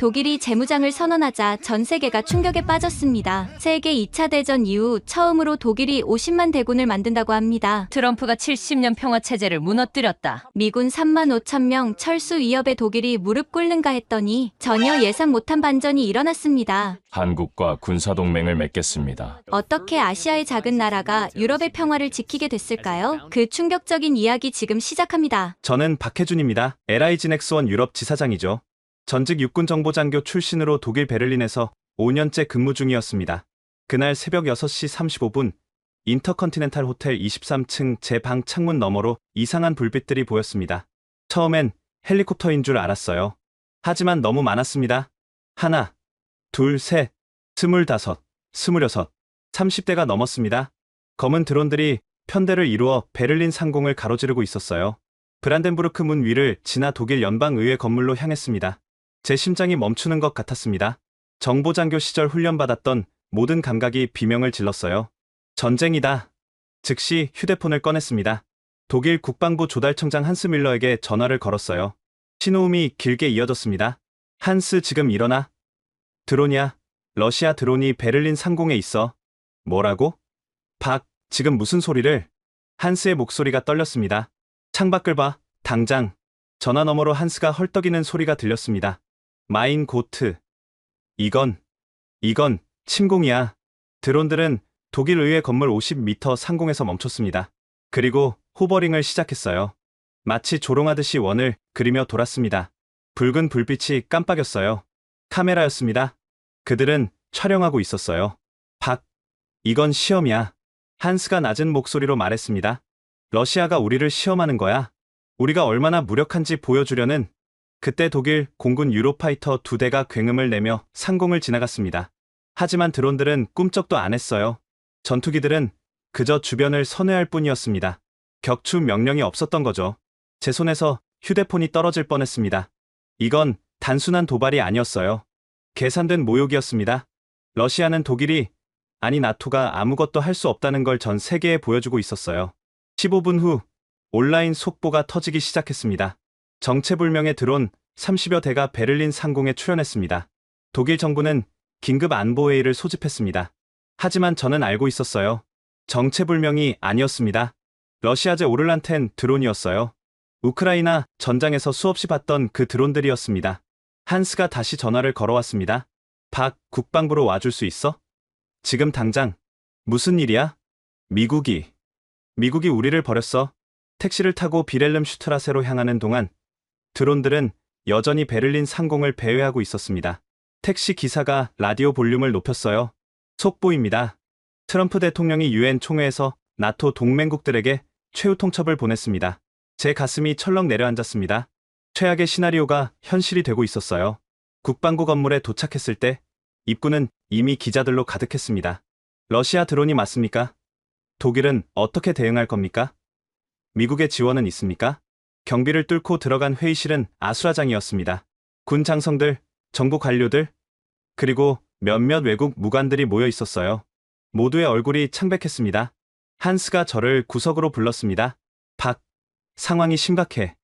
독일이 재무장을 선언하자 전 세계가 충격에 빠졌습니다. 세계 2차 대전 이후 처음으로 독일이 50만 대군을 만든다고 합니다. 트럼프가 70년 평화체제를 무너뜨렸다. 미군 3만 5천 명 철수 위협에 독일이 무릎 꿇는가 했더니 전혀 예상 못한 반전이 일어났습니다. 한국과 군사동맹을 맺겠습니다. 어떻게 아시아의 작은 나라가 유럽의 평화를 지키게 됐을까요? 그 충격적인 이야기 지금 시작합니다. 저는 박혜준입니다. LIG 넥스원 유럽 지사장이죠. 전직 육군정보장교 출신으로 독일 베를린에서 5년째 근무 중이었습니다. 그날 새벽 6시 35분 인터컨티넨탈 호텔 23층 제 방 창문 너머로 이상한 불빛들이 보였습니다. 처음엔 헬리콥터인 줄 알았어요. 하지만 너무 많았습니다. 하나, 둘, 셋, 25, 26, 30대가 넘었습니다. 검은 드론들이 편대를 이루어 베를린 상공을 가로지르고 있었어요. 브란덴부르크 문 위를 지나 독일 연방의회 건물로 향했습니다. 제 심장이 멈추는 것 같았습니다. 정보장교 시절 훈련받았던 모든 감각이 비명을 질렀어요. 전쟁이다. 즉시 휴대폰을 꺼냈습니다. 독일 국방부 조달청장 한스 밀러에게 전화를 걸었어요. 신호음이 길게 이어졌습니다. 한스, 지금 일어나. 드론이야. 러시아 드론이 베를린 상공에 있어. 뭐라고? 박, 지금 무슨 소리를? 한스의 목소리가 떨렸습니다. 창밖을 봐. 당장. 전화 너머로 한스가 헐떡이는 소리가 들렸습니다. 마인 고트. 이건 침공이야. 드론들은 독일 의회 건물 50m 상공에서 멈췄습니다. 그리고 호버링을 시작했어요. 마치 조롱하듯이 원을 그리며 돌았습니다. 붉은 불빛이 깜빡였어요. 카메라였습니다. 그들은 촬영하고 있었어요. 박, 이건 시험이야. 한스가 낮은 목소리로 말했습니다. 러시아가 우리를 시험하는 거야. 우리가 얼마나 무력한지 보여주려는. 그때 독일 공군 유로파이터 2대가 굉음을 내며 상공을 지나갔습니다. 하지만 드론들은 꿈쩍도 안 했어요. 전투기들은 그저 주변을 선회할 뿐이었습니다. 격추 명령이 없었던 거죠. 제 손에서 휴대폰이 떨어질 뻔했습니다. 이건 단순한 도발이 아니었어요. 계산된 모욕이었습니다. 러시아는 독일이, 아니 나토가 아무것도 할 수 없다는 걸 전 세계에 보여주고 있었어요. 15분 후 온라인 속보가 터지기 시작했습니다. 정체불명의 드론 30여 대가 베를린 상공에 출현했습니다. 독일 정부는 긴급 안보회의를 소집했습니다. 하지만 저는 알고 있었어요. 정체불명이 아니었습니다. 러시아제 오를란텐 드론이었어요. 우크라이나 전장에서 수없이 봤던 그 드론들이었습니다. 한스가 다시 전화를 걸어왔습니다. 박, 국방부로 와줄 수 있어? 지금 당장. 무슨 일이야? 미국이 우리를 버렸어. 택시를 타고 비렐름 슈트라세로 향하는 동안 드론들은 여전히 베를린 상공을 배회하고 있었습니다. 택시 기사가 라디오 볼륨을 높였어요. 속보입니다. 트럼프 대통령이 유엔 총회에서 나토 동맹국들에게 최후 통첩을 보냈습니다. 제 가슴이 철렁 내려앉았습니다. 최악의 시나리오가 현실이 되고 있었어요. 국방부 건물에 도착했을 때 입구는 이미 기자들로 가득했습니다. 러시아 드론이 맞습니까? 독일은 어떻게 대응할 겁니까? 미국의 지원은 있습니까? 경비를 뚫고 들어간 회의실은 아수라장이었습니다. 군 장성들, 정부 관료들, 그리고 몇몇 외국 무관들이 모여 있었어요. 모두의 얼굴이 창백했습니다. 한스가 저를 구석으로 불렀습니다. 박, 상황이 심각해.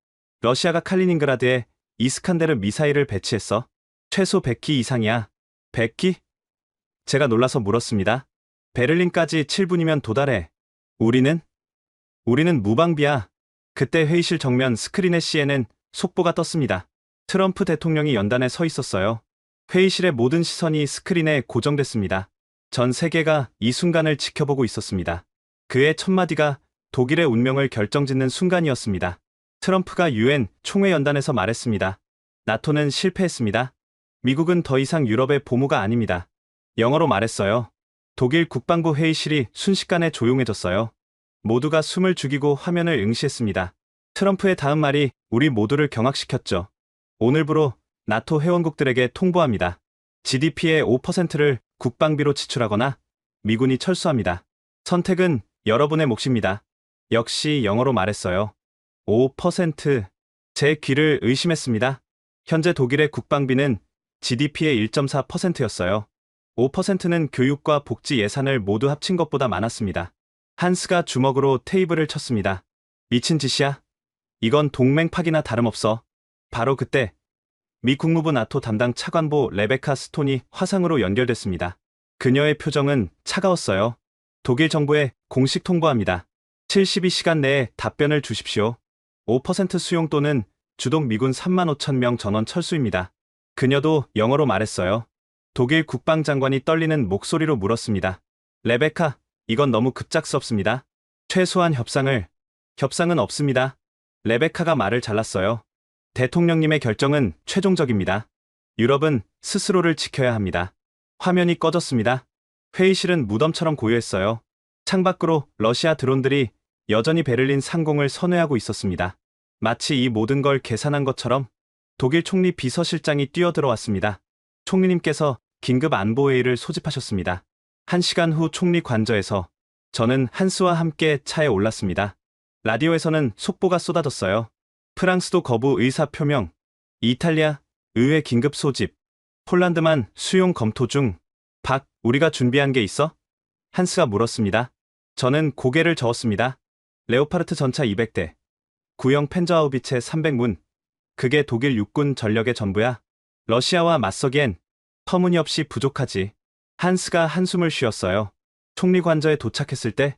러시아가 칼리닝그라드에 이스칸데르 미사일을 배치했어. 최소 100기 이상이야. 100기? 제가 놀라서 물었습니다. 베를린까지 7분이면 도달해. 우리는 무방비야. 그때 회의실 정면 스크린의 CNN 속보가 떴습니다. 트럼프 대통령이 연단에 서 있었어요. 회의실의 모든 시선이 스크린에 고정됐습니다. 전 세계가 이 순간을 지켜보고 있었습니다. 그의 첫마디가 독일의 운명을 결정짓는 순간이었습니다. 트럼프가 유엔 총회 연단에서 말했습니다. 나토는 실패했습니다. 미국은 더 이상 유럽의 보무가 아닙니다. 영어로 말했어요. 독일 국방부 회의실이 순식간에 조용해졌어요. 모두가 숨을 죽이고 화면을 응시했습니다. 트럼프의 다음 말이 우리 모두를 경악시켰죠. 오늘부로 나토 회원국들에게 통보합니다. GDP의 5%를 국방비로 지출하거나 미군이 철수합니다. 선택은 여러분의 몫입니다. 역시 영어로 말했어요. 5%. 제 귀를 의심했습니다. 현재 독일의 국방비는 GDP의 1.4%였어요. 5%는 교육과 복지 예산을 모두 합친 것보다 많았습니다. 한스가 주먹으로 테이블을 쳤습니다. 미친 짓이야? 이건 동맹 파기나 다름없어. 바로 그때 미 국무부 나토 담당 차관보 레베카 스톤이 화상으로 연결됐습니다. 그녀의 표정은 차가웠어요. 독일 정부에 공식 통보합니다. 72시간 내에 답변을 주십시오. 5% 수용 또는 주동 미군 3만 5천 명 전원 철수입니다. 그녀도 영어로 말했어요. 독일 국방장관이 떨리는 목소리로 물었습니다. 레베카, 이건 너무 급작스럽습니다. 최소한 협상은 없습니다. 레베카가 말을 잘랐어요. 대통령님의 결정은 최종적입니다. 유럽은 스스로를 지켜야 합니다. 화면이 꺼졌습니다. 회의실은 무덤처럼 고요했어요. 창밖으로 러시아 드론들이 여전히 베를린 상공을 선회하고 있었습니다. 마치 이 모든 걸 계산한 것처럼 독일 총리 비서실장이 뛰어들어왔습니다. 총리님께서 긴급 안보회의를 소집하셨습니다. 1시간 후 총리 관저에서 저는 한스와 함께 차에 올랐습니다. 라디오에서는 속보가 쏟아졌어요. 프랑스도 거부 의사 표명, 이탈리아 의회 긴급 소집, 폴란드만 수용 검토 중. 우리가 준비한 게 있어? 한스가 물었습니다. 저는 고개를 저었습니다. 레오파르트 전차 200대, 구형 펜저하우비체 300문. 그게 독일 육군 전력의 전부야. 러시아와 맞서기엔 터무니없이 부족하지. 한스가 한숨을 쉬었어요. 총리 관저에 도착했을 때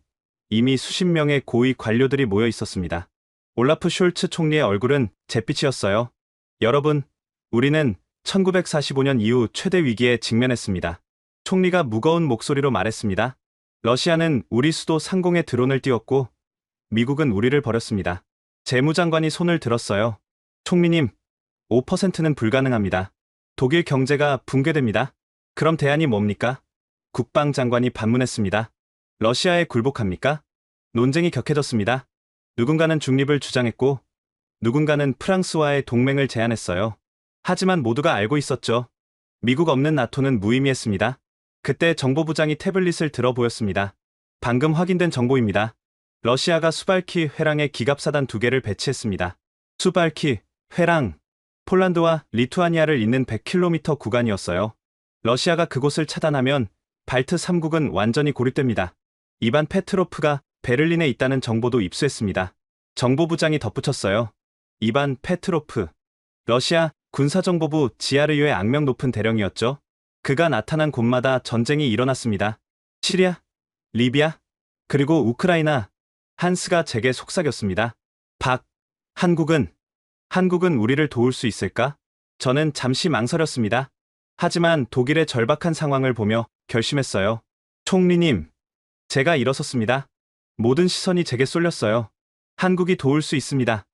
이미 수십 명의 고위 관료들이 모여 있었습니다. 올라프 숄츠 총리의 얼굴은 잿빛이었어요. 여러분, 우리는 1945년 이후 최대 위기에 직면했습니다. 총리가 무거운 목소리로 말했습니다. 러시아는 우리 수도 상공에 드론을 띄웠고 미국은 우리를 버렸습니다. 재무장관이 손을 들었어요. 총리님, 5%는 불가능합니다. 독일 경제가 붕괴됩니다. 그럼 대안이 뭡니까? 국방장관이 반문했습니다. 러시아에 굴복합니까? 논쟁이 격해졌습니다. 누군가는 중립을 주장했고 누군가는 프랑스와의 동맹을 제안했어요. 하지만 모두가 알고 있었죠. 미국 없는 나토는 무의미했습니다. 그때 정보부장이 태블릿을 들어 보였습니다. 방금 확인된 정보입니다. 러시아가 수발키 회랑에 기갑사단 2개를 배치했습니다. 수발키 회랑, 폴란드와 리투아니아를 잇는 100km 구간이었어요. 러시아가 그곳을 차단하면 발트 3국은 완전히 고립됩니다. 이반 페트로프가 베를린에 있다는 정보도 입수했습니다. 정보부장이 덧붙였어요. 이반 페트로프, 러시아 군사정보부 GRU의 악명 높은 대령이었죠. 그가 나타난 곳마다 전쟁이 일어났습니다. 시리아, 리비아, 그리고 우크라이나. 한스가 제게 속삭였습니다. 한국은 우리를 도울 수 있을까? 저는 잠시 망설였습니다. 하지만 독일의 절박한 상황을 보며 결심했어요. 총리님, 제가 일어섰습니다. 모든 시선이 제게 쏠렸어요. 한국이 도울 수 있습니다.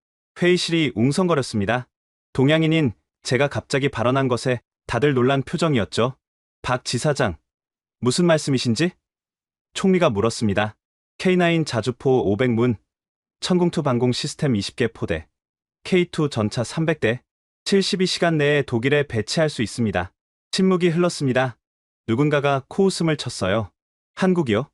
회의실이 웅성거렸습니다. 동양인인 제가 갑자기 발언한 것에 다들 놀란 표정이었죠. 박 지사장, 무슨 말씀이신지? 총리가 물었습니다. K9 자주포 500문, 천궁투 방공 시스템 20개 포대, K2 전차 300대, 72시간 내에 독일에 배치할 수 있습니다. 침묵이 흘렀습니다. 누군가가 코웃음을 쳤어요. 한국이요?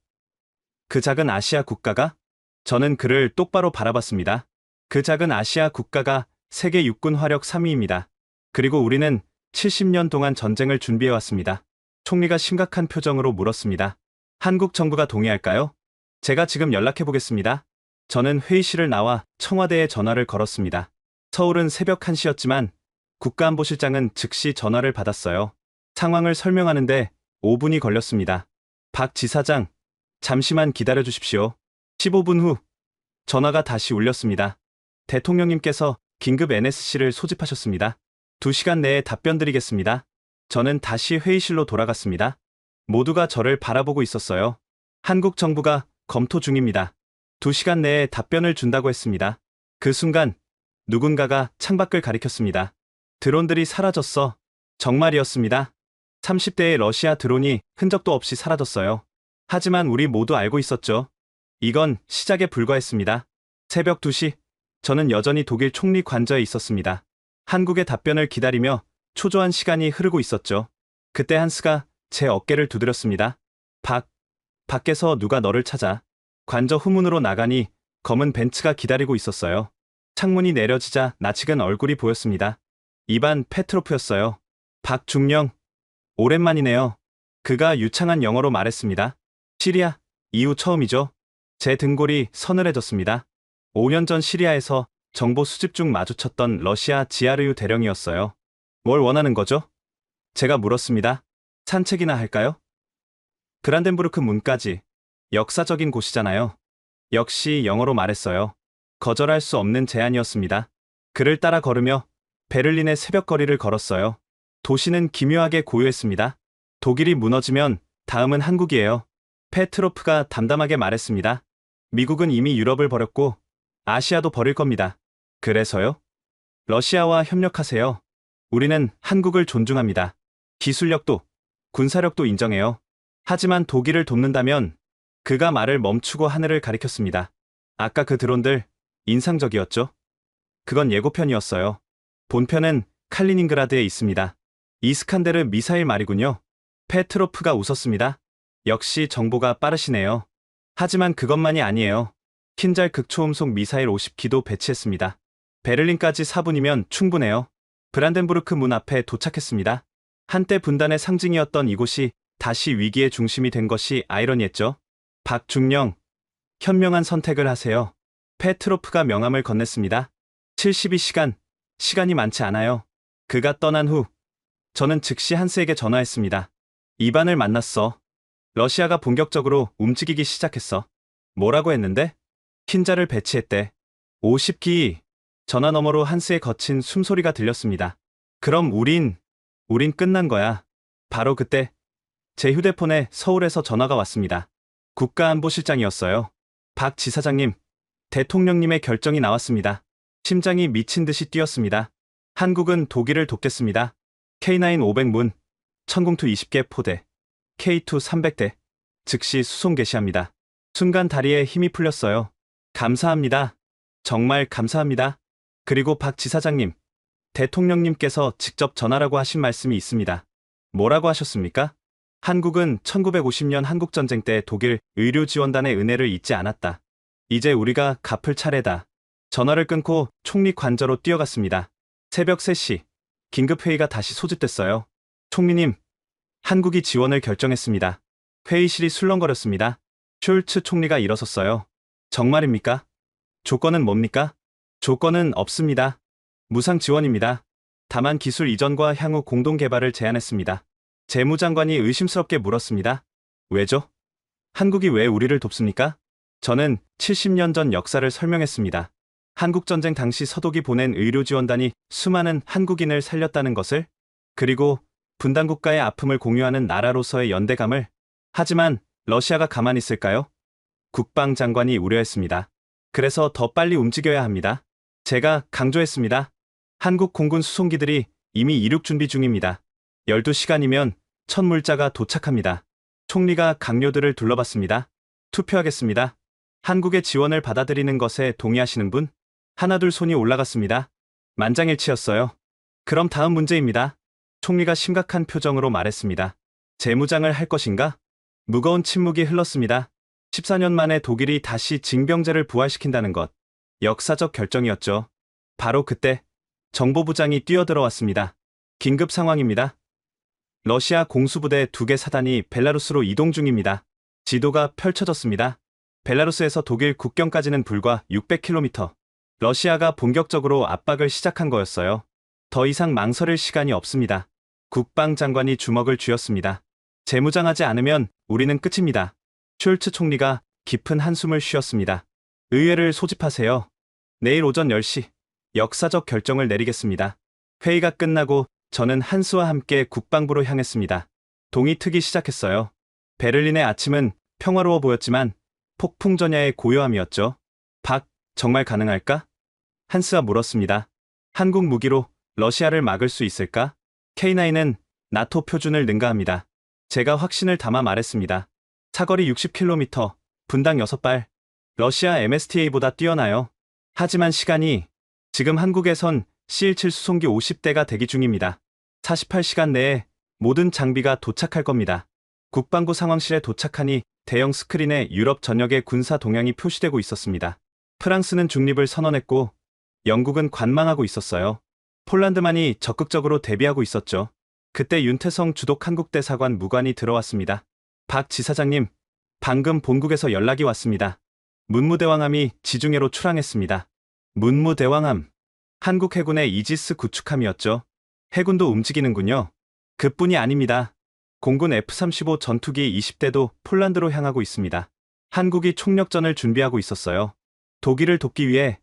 그 작은 아시아 국가가? 저는 그를 똑바로 바라봤습니다. 그 작은 아시아 국가가 세계 육군 화력 3위입니다. 그리고 우리는 70년 동안 전쟁을 준비해왔습니다. 총리가 심각한 표정으로 물었습니다. 한국 정부가 동의할까요? 제가 지금 연락해보겠습니다. 저는 회의실을 나와 청와대에 전화를 걸었습니다. 서울은 새벽 1시였지만 국가안보실장은 즉시 전화를 받았어요. 상황을 설명하는데 5분이 걸렸습니다. 박 지사장, 잠시만 기다려주십시오. 15분 후 전화가 다시 울렸습니다. 대통령님께서 긴급 NSC를 소집하셨습니다. 2시간 내에 답변 드리겠습니다. 저는 다시 회의실로 돌아갔습니다. 모두가 저를 바라보고 있었어요. 한국 정부가 검토 중입니다. 2시간 내에 답변을 준다고 했습니다. 그 순간 누군가가 창밖을 가리켰습니다. 드론들이 사라졌어. 정말이었습니다. 30대의 러시아 드론이 흔적도 없이 사라졌어요. 하지만 우리 모두 알고 있었죠. 이건 시작에 불과했습니다. 새벽 2시, 저는 여전히 독일 총리 관저에 있었습니다. 한국의 답변을 기다리며 초조한 시간이 흐르고 있었죠. 그때 한스가 제 어깨를 두드렸습니다. 밖에서 누가 너를 찾아. 관저 후문으로 나가니 검은 벤츠가 기다리고 있었어요. 창문이 내려지자 낯익은 얼굴이 보였습니다. 이반 페트로프였어요. 박중령, 오랜만이네요. 그가 유창한 영어로 말했습니다. 시리아, 이후 처음이죠. 제 등골이 서늘해졌습니다. 5년 전 시리아에서 정보 수집 중 마주쳤던 러시아 GRU 대령이었어요. 뭘 원하는 거죠? 제가 물었습니다. 산책이나 할까요? 브란덴부르크 문까지. 역사적인 곳이잖아요. 역시 영어로 말했어요. 거절할 수 없는 제안이었습니다. 그를 따라 걸으며 베를린의 새벽 거리를 걸었어요. 도시는 기묘하게 고요했습니다. 독일이 무너지면 다음은 한국이에요. 페트로프가 담담하게 말했습니다. 미국은 이미 유럽을 버렸고 아시아도 버릴 겁니다. 그래서요? 러시아와 협력하세요. 우리는 한국을 존중합니다. 기술력도, 군사력도 인정해요. 하지만 독일을 돕는다면 그가 말을 멈추고 하늘을 가리켰습니다. 아까 그 드론들 인상적이었죠? 그건 예고편이었어요. 본편은 칼리닝그라드에 있습니다. 이스칸데르 미사일 말이군요. 페트로프가 웃었습니다. 역시 정보가 빠르시네요. 하지만 그것만이 아니에요. 킨잘 극초음속 미사일 50기도 배치했습니다. 베를린까지 4분이면 충분해요. 브란덴부르크 문 앞에 도착했습니다. 한때 분단의 상징이었던 이곳이 다시 위기의 중심이 된 것이 아이러니했죠. 박중령, 현명한 선택을 하세요. 페트로프가 명함을 건넸습니다. 72시간, 시간이 많지 않아요. 그가 떠난 후 저는 즉시 한스에게 전화했습니다. 이반을 만났어. 러시아가 본격적으로 움직이기 시작했어. 뭐라고 했는데? 킨자를 배치했대. 50기. 전화 너머로 한스의 거친 숨소리가 들렸습니다. 그럼 우린 끝난 거야. 바로 그때 제 휴대폰에 서울에서 전화가 왔습니다. 국가안보실장이었어요. 박 지사장님, 대통령님의 결정이 나왔습니다. 심장이 미친 듯이 뛰었습니다. 한국은 독일을 돕겠습니다. K9 500문, 천궁투 20개 포대, K2 300대, 즉시 수송 개시합니다. 순간 다리에 힘이 풀렸어요. 감사합니다. 정말 감사합니다. 그리고 박 지사장님, 대통령님께서 직접 전하라고 하신 말씀이 있습니다. 뭐라고 하셨습니까? 한국은 1950년 한국전쟁 때 독일 의료지원단의 은혜를 잊지 않았다. 이제 우리가 갚을 차례다. 전화를 끊고 총리 관저로 뛰어갔습니다. 새벽 3시, 긴급회의가 다시 소집됐어요. 총리님, 한국이 지원을 결정했습니다. 회의실이 술렁거렸습니다. 숄츠 총리가 일어섰어요. 정말입니까? 조건은 뭡니까? 조건은 없습니다. 무상 지원입니다. 다만 기술 이전과 향후 공동 개발을 제안했습니다. 재무장관이 의심스럽게 물었습니다. 왜죠? 한국이 왜 우리를 돕습니까? 저는 70년 전 역사를 설명했습니다. 한국전쟁 당시 서독이 보낸 의료지원단이 수많은 한국인을 살렸다는 것을, 그리고 분단국가의 아픔을 공유하는 나라로서의 연대감을. 하지만 러시아가 가만히 있을까요? 국방장관이 우려했습니다. 그래서 더 빨리 움직여야 합니다. 제가 강조했습니다. 한국 공군 수송기들이 이미 이륙 준비 중입니다. 12시간이면 첫 물자가 도착합니다. 총리가 강요들을 둘러봤습니다. 투표하겠습니다. 한국의 지원을 받아들이는 것에 동의하시는 분? 하나둘 손이 올라갔습니다. 만장일치였어요. 그럼 다음 문제입니다. 총리가 심각한 표정으로 말했습니다. 재무장을 할 것인가? 무거운 침묵이 흘렀습니다. 14년 만에 독일이 다시 징병제를 부활시킨다는 것. 역사적 결정이었죠. 바로 그때 정보부장이 뛰어들어왔습니다. 긴급 상황입니다. 러시아 공수부대 2개 사단이 벨라루스로 이동 중입니다. 지도가 펼쳐졌습니다. 벨라루스에서 독일 국경까지는 불과 600km. 러시아가 본격적으로 압박을 시작한 거였어요. 더 이상 망설일 시간이 없습니다. 국방장관이 주먹을 쥐었습니다. 재무장하지 않으면 우리는 끝입니다. 숄츠 총리가 깊은 한숨을 쉬었습니다. 의회를 소집하세요. 내일 오전 10시 역사적 결정을 내리겠습니다. 회의가 끝나고 저는 한스와 함께 국방부로 향했습니다. 동이 트기 시작했어요. 베를린의 아침은 평화로워 보였지만 폭풍전야의 고요함이었죠. 박, 정말 가능할까? 한스가 물었습니다. 한국 무기로 러시아를 막을 수 있을까? K9은 나토 표준을 능가합니다. 제가 확신을 담아 말했습니다. 사거리 60km, 분당 6발. 러시아 MSTA보다 뛰어나요. 하지만 시간이, 지금 한국에선 C-17 수송기 50대가 대기 중입니다. 48시간 내에 모든 장비가 도착할 겁니다. 국방부 상황실에 도착하니 대형 스크린에 유럽 전역의 군사 동향이 표시되고 있었습니다. 프랑스는 중립을 선언했고 영국은 관망하고 있었어요. 폴란드만이 적극적으로 대비하고 있었죠. 그때 윤태성 주독 한국대사관 무관이 들어왔습니다. 박 지사장님, 방금 본국에서 연락이 왔습니다. 문무대왕함이 지중해로 출항했습니다. 문무대왕함. 한국 해군의 이지스 구축함이었죠. 해군도 움직이는군요. 그뿐이 아닙니다. 공군 F-35 전투기 20대도 폴란드로 향하고 있습니다. 한국이 총력전을 준비하고 있었어요. 독일을 돕기 위해,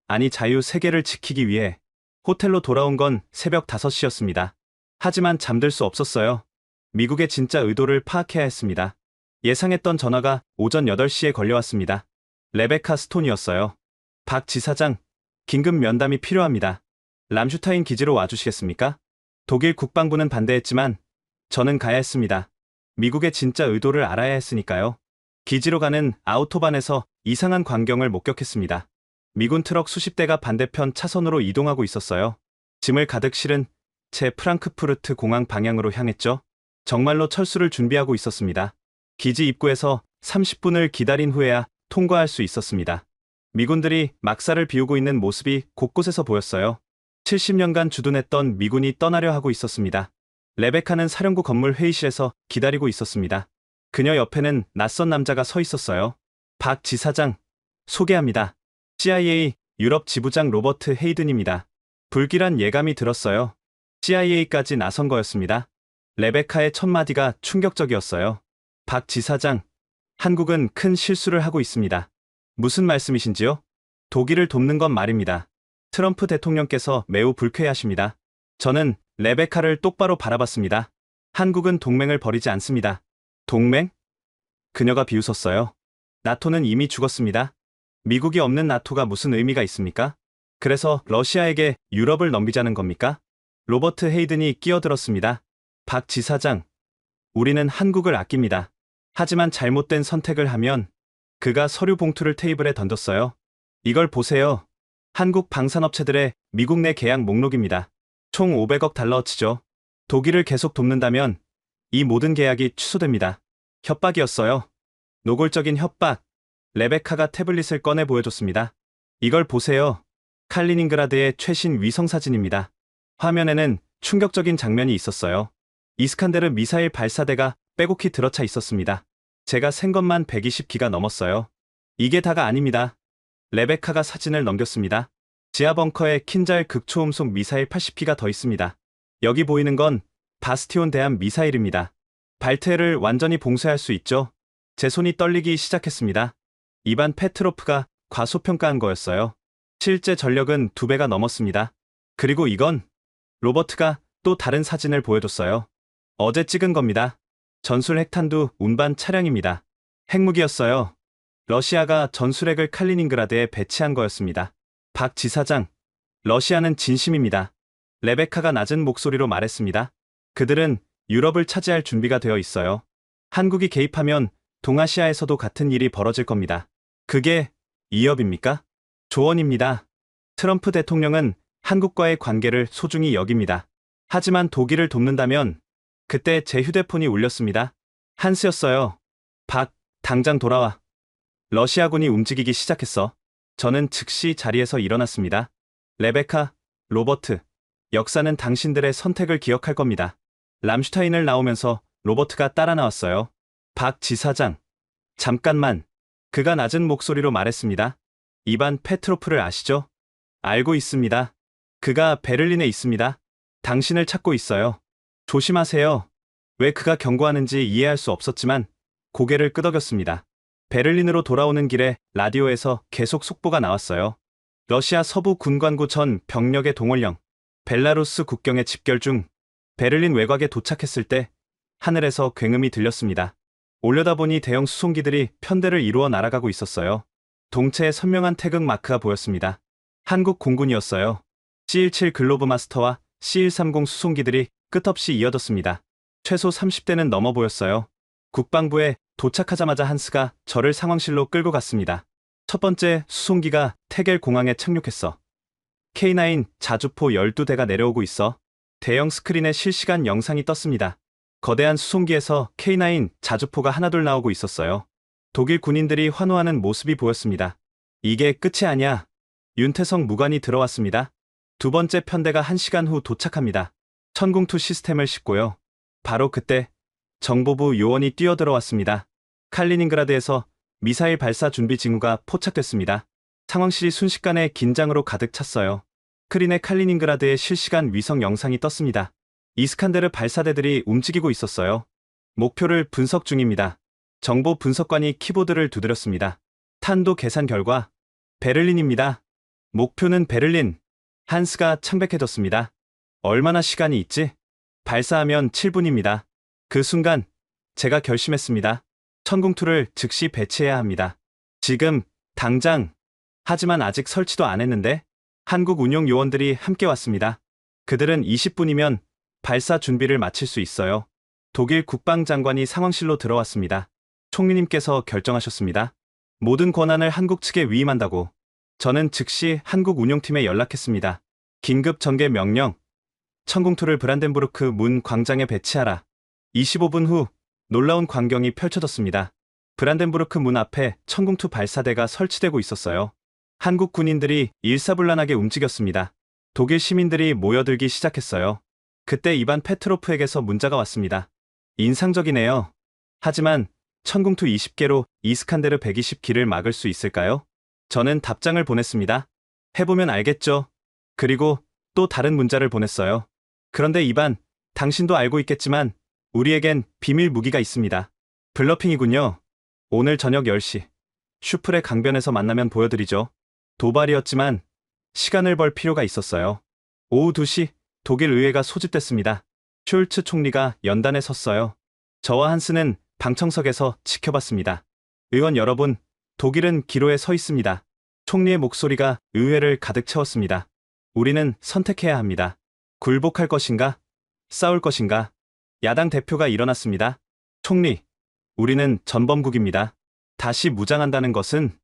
아니 자유 세계를 지키기 위해 호텔로 돌아온 건 새벽 5시였습니다. 하지만 잠들 수 없었어요. 미국의 진짜 의도를 파악해야 했습니다. 예상했던 전화가 오전 8시에 걸려왔습니다. 레베카 스톤이었어요. 박 지사장, 긴급 면담이 필요합니다. 람슈타인 기지로 와주시겠습니까? 독일 국방부는 반대했지만 저는 가야 했습니다. 미국의 진짜 의도를 알아야 했으니까요. 기지로 가는 아우토반에서 이상한 광경을 목격했습니다. 미군 트럭 수십 대가 반대편 차선으로 이동하고 있었어요. 짐을 가득 실은 채 프랑크푸르트 공항 방향으로 향했죠. 정말로 철수를 준비하고 있었습니다. 기지 입구에서 30분을 기다린 후에야 통과할 수 있었습니다. 미군들이 막사를 비우고 있는 모습이 곳곳에서 보였어요. 70년간 주둔했던 미군이 떠나려 하고 있었습니다. 레베카는 사령부 건물 회의실에서 기다리고 있었습니다. 그녀 옆에는 낯선 남자가 서 있었어요. 박 지사장, 소개합니다. CIA 유럽 지부장 로버트 헤이든입니다. 불길한 예감이 들었어요. CIA까지 나선 거였습니다. 레베카의 첫 마디가 충격적이었어요. 박 지사장, 한국은 큰 실수를 하고 있습니다. 무슨 말씀이신지요? 독일을 돕는 건 말입니다. 트럼프 대통령께서 매우 불쾌해하십니다. 저는 레베카를 똑바로 바라봤습니다. 한국은 동맹을 버리지 않습니다. 동맹? 그녀가 비웃었어요. 나토는 이미 죽었습니다. 미국이 없는 나토가 무슨 의미가 있습니까? 그래서 러시아에게 유럽을 넘기자는 겁니까? 로버트 헤이든이 끼어들었습니다. 박 지사장, 우리는 한국을 아낍니다. 하지만 잘못된 선택을 하면 그가 서류 봉투를 테이블에 던졌어요. 이걸 보세요. 한국 방산업체들의 미국 내 계약 목록입니다. 총 500억 달러어치죠. 독일을 계속 돕는다면 이 모든 계약이 취소됩니다. 협박이었어요. 노골적인 협박. 레베카가 태블릿을 꺼내 보여줬습니다. 이걸 보세요. 칼리닝그라드의 최신 위성사진입니다. 화면에는 충격적인 장면이 있었어요. 이스칸데르 미사일 발사대가 빼곡히 들어차 있었습니다. 제가 센 것만 120기가 넘었어요. 이게 다가 아닙니다. 레베카가 사진을 넘겼습니다. 지하 벙커에 킨잘 극초음속 미사일 80기가 더 있습니다. 여기 보이는 건 바스티온 대함 미사일입니다. 발트해를 완전히 봉쇄할 수 있죠. 제 손이 떨리기 시작했습니다. 이반 페트로프가 과소평가한 거였어요. 실제 전력은 2배가 넘었습니다. 그리고 이건 로버트가 또 다른 사진을 보여줬어요. 어제 찍은 겁니다. 전술 핵탄두 운반 차량입니다. 핵무기였어요. 러시아가 전술핵을 칼리닝그라드에 배치한 거였습니다. 박 지사장, 러시아는 진심입니다. 레베카가 낮은 목소리로 말했습니다. 그들은 유럽을 차지할 준비가 되어 있어요. 한국이 개입하면 동아시아에서도 같은 일이 벌어질 겁니다. 그게 위협입니까? 조언입니다. 트럼프 대통령은 한국과의 관계를 소중히 여깁니다. 하지만 독일을 돕는다면 그때 제 휴대폰이 울렸습니다. 한스였어요. 박, 당장 돌아와. 러시아군이 움직이기 시작했어. 저는 즉시 자리에서 일어났습니다. 레베카, 로버트, 역사는 당신들의 선택을 기억할 겁니다. 람슈타인을 나오면서 로버트가 따라 나왔어요. 박 지사장, 잠깐만. 그가 낮은 목소리로 말했습니다. 이반 페트로프를 아시죠? 알고 있습니다. 그가 베를린에 있습니다. 당신을 찾고 있어요. 조심하세요. 왜 그가 경고하는지 이해할 수 없었지만 고개를 끄덕였습니다. 베를린으로 돌아오는 길에 라디오에서 계속 속보가 나왔어요. 러시아 서부 군관구 전 병력의 동원령, 벨라루스 국경에 집결 중. 베를린 외곽에 도착했을 때 하늘에서 굉음이 들렸습니다. 올려다보니 대형 수송기들이 편대를 이루어 날아가고 있었어요. 동체에 선명한 태극 마크가 보였습니다. 한국 공군이었어요. C-17 글로브 마스터와 C-130 수송기들이 끝없이 이어졌습니다. 최소 30대는 넘어 보였어요. 국방부에 도착하자마자 한스가 저를 상황실로 끌고 갔습니다. 첫 번째 수송기가 테겔 공항에 착륙했어. K9 자주포 12대가 내려오고 있어. 대형 스크린에 실시간 영상이 떴습니다. 거대한 수송기에서 K9 자주포가 하나둘 나오고 있었어요. 독일 군인들이 환호하는 모습이 보였습니다. 이게 끝이 아니야. 윤태성 무관이 들어왔습니다. 두 번째 편대가 1시간 후 도착합니다. 천궁2 시스템을 싣고요. 바로 그때 정보부 요원이 뛰어들어왔습니다. 칼리닝그라드에서 미사일 발사 준비 징후가 포착됐습니다. 상황실이 순식간에 긴장으로 가득 찼어요. 스크린에 칼리닝그라드의 실시간 위성 영상이 떴습니다. 이스칸데르 발사대들이 움직이고 있었어요. 목표를 분석 중입니다. 정보 분석관이 키보드를 두드렸습니다. 탄도 계산 결과 베를린입니다. 목표는 베를린. 한스가 창백해졌습니다. 얼마나 시간이 있지? 발사하면 7분입니다. 그 순간 제가 결심했습니다. 천궁2를 즉시 배치해야 합니다. 지금, 당장. 하지만 아직 설치도 안 했는데 한국 운용 요원들이 함께 왔습니다. 그들은 20분이면 발사 준비를 마칠 수 있어요. 독일 국방장관이 상황실로 들어왔습니다. 총리님께서 결정하셨습니다. 모든 권한을 한국 측에 위임한다고. 저는 즉시 한국 운용팀에 연락했습니다. 긴급 전개 명령. 천궁2를 브란덴부르크 문 광장에 배치하라. 25분 후 놀라운 광경이 펼쳐졌습니다. 브란덴부르크 문 앞에 천궁2 발사대가 설치되고 있었어요. 한국 군인들이 일사불란하게 움직였습니다. 독일 시민들이 모여들기 시작했어요. 그때 이반 페트로프에게서 문자가 왔습니다. 인상적이네요. 하지만 천궁2 20개로 이스칸데르 120기를 막을 수 있을까요? 저는 답장을 보냈습니다. 해보면 알겠죠. 그리고 또 다른 문자를 보냈어요. 그런데 이반, 당신도 알고 있겠지만 우리에겐 비밀 무기가 있습니다. 블러핑이군요. 오늘 저녁 10시 슈플의 강변에서 만나면 보여드리죠. 도발이었지만 시간을 벌 필요가 있었어요. 오후 2시 독일 의회가 소집됐습니다. 숄츠 총리가 연단에 섰어요. 저와 한스는 방청석에서 지켜봤습니다. 의원 여러분, 독일은 기로에 서 있습니다. 총리의 목소리가 의회를 가득 채웠습니다. 우리는 선택해야 합니다. 굴복할 것인가? 싸울 것인가? 야당 대표가 일어났습니다. 총리, 우리는 전범국입니다. 다시 무장한다는 것은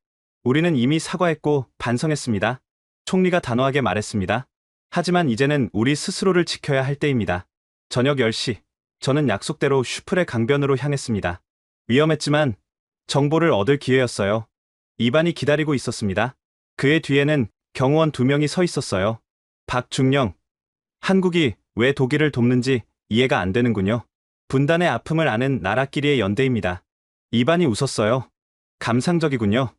우리는 이미 사과했고 반성했습니다. 총리가 단호하게 말했습니다. 하지만 이제는 우리 스스로를 지켜야 할 때입니다. 저녁 10시, 저는 약속대로 슈플의 강변으로 향했습니다. 위험했지만 정보를 얻을 기회였어요. 이반이 기다리고 있었습니다. 그의 뒤에는 경호원 2명이 서 있었어요. 박중령, 한국이 왜 독일을 돕는지 이해가 안 되는군요. 분단의 아픔을 아는 나라끼리의 연대입니다. 이반이 웃었어요. 감상적이군요.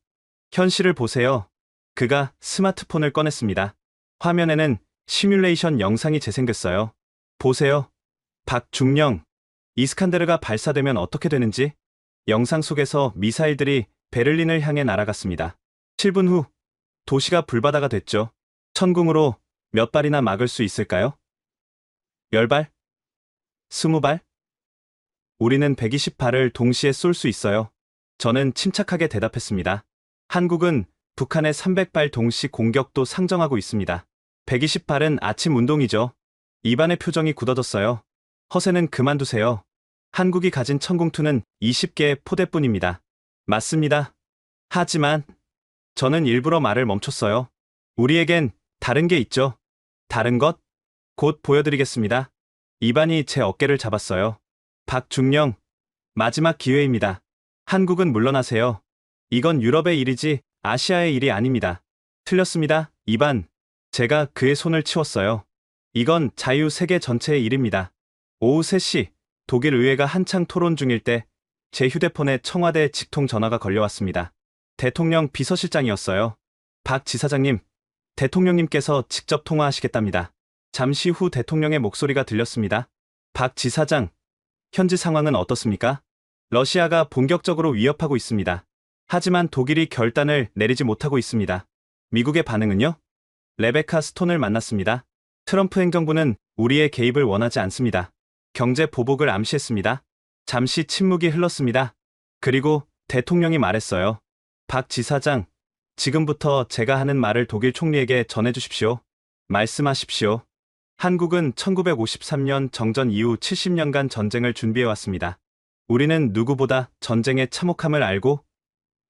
현실을 보세요. 그가 스마트폰을 꺼냈습니다. 화면에는 시뮬레이션 영상이 재생됐어요. 보세요. 박중령, 이스칸데르가 발사되면 어떻게 되는지. 영상 속에서 미사일들이 베를린을 향해 날아갔습니다. 7분 후 도시가 불바다가 됐죠. 천궁으로 몇 발이나 막을 수 있을까요? 10발? 20발? 우리는 120발을 동시에 쏠 수 있어요. 저는 침착하게 대답했습니다. 한국은 북한의 300발 동시 공격도 상정하고 있습니다. 120발은 아침 운동이죠. 이반의 표정이 굳어졌어요. 허세는 그만두세요. 한국이 가진 천궁2는 20개의 포대뿐입니다. 맞습니다. 하지만 저는 일부러 말을 멈췄어요. 우리에겐 다른 게 있죠. 다른 것? 곧 보여드리겠습니다. 이반이 제 어깨를 잡았어요. 박중령, 마지막 기회입니다. 한국은 물러나세요. 이건 유럽의 일이지 아시아의 일이 아닙니다. 틀렸습니다, 이반. 제가 그의 손을 치웠어요. 이건 자유 세계 전체의 일입니다. 오후 3시 독일 의회가 한창 토론 중일 때 제 휴대폰에 청와대 직통 전화가 걸려왔습니다. 대통령 비서실장이었어요. 박 지사장님, 대통령님께서 직접 통화하시겠답니다. 잠시 후 대통령의 목소리가 들렸습니다. 박 지사장, 현지 상황은 어떻습니까? 러시아가 본격적으로 위협하고 있습니다. 하지만 독일이 결단을 내리지 못하고 있습니다. 미국의 반응은요? 레베카 스톤을 만났습니다. 트럼프 행정부는 우리의 개입을 원하지 않습니다. 경제 보복을 암시했습니다. 잠시 침묵이 흘렀습니다. 그리고 대통령이 말했어요. 박 지사장, 지금부터 제가 하는 말을 독일 총리에게 전해주십시오. 말씀하십시오. 한국은 1953년 정전 이후 70년간 전쟁을 준비해왔습니다. 우리는 누구보다 전쟁의 참혹함을 알고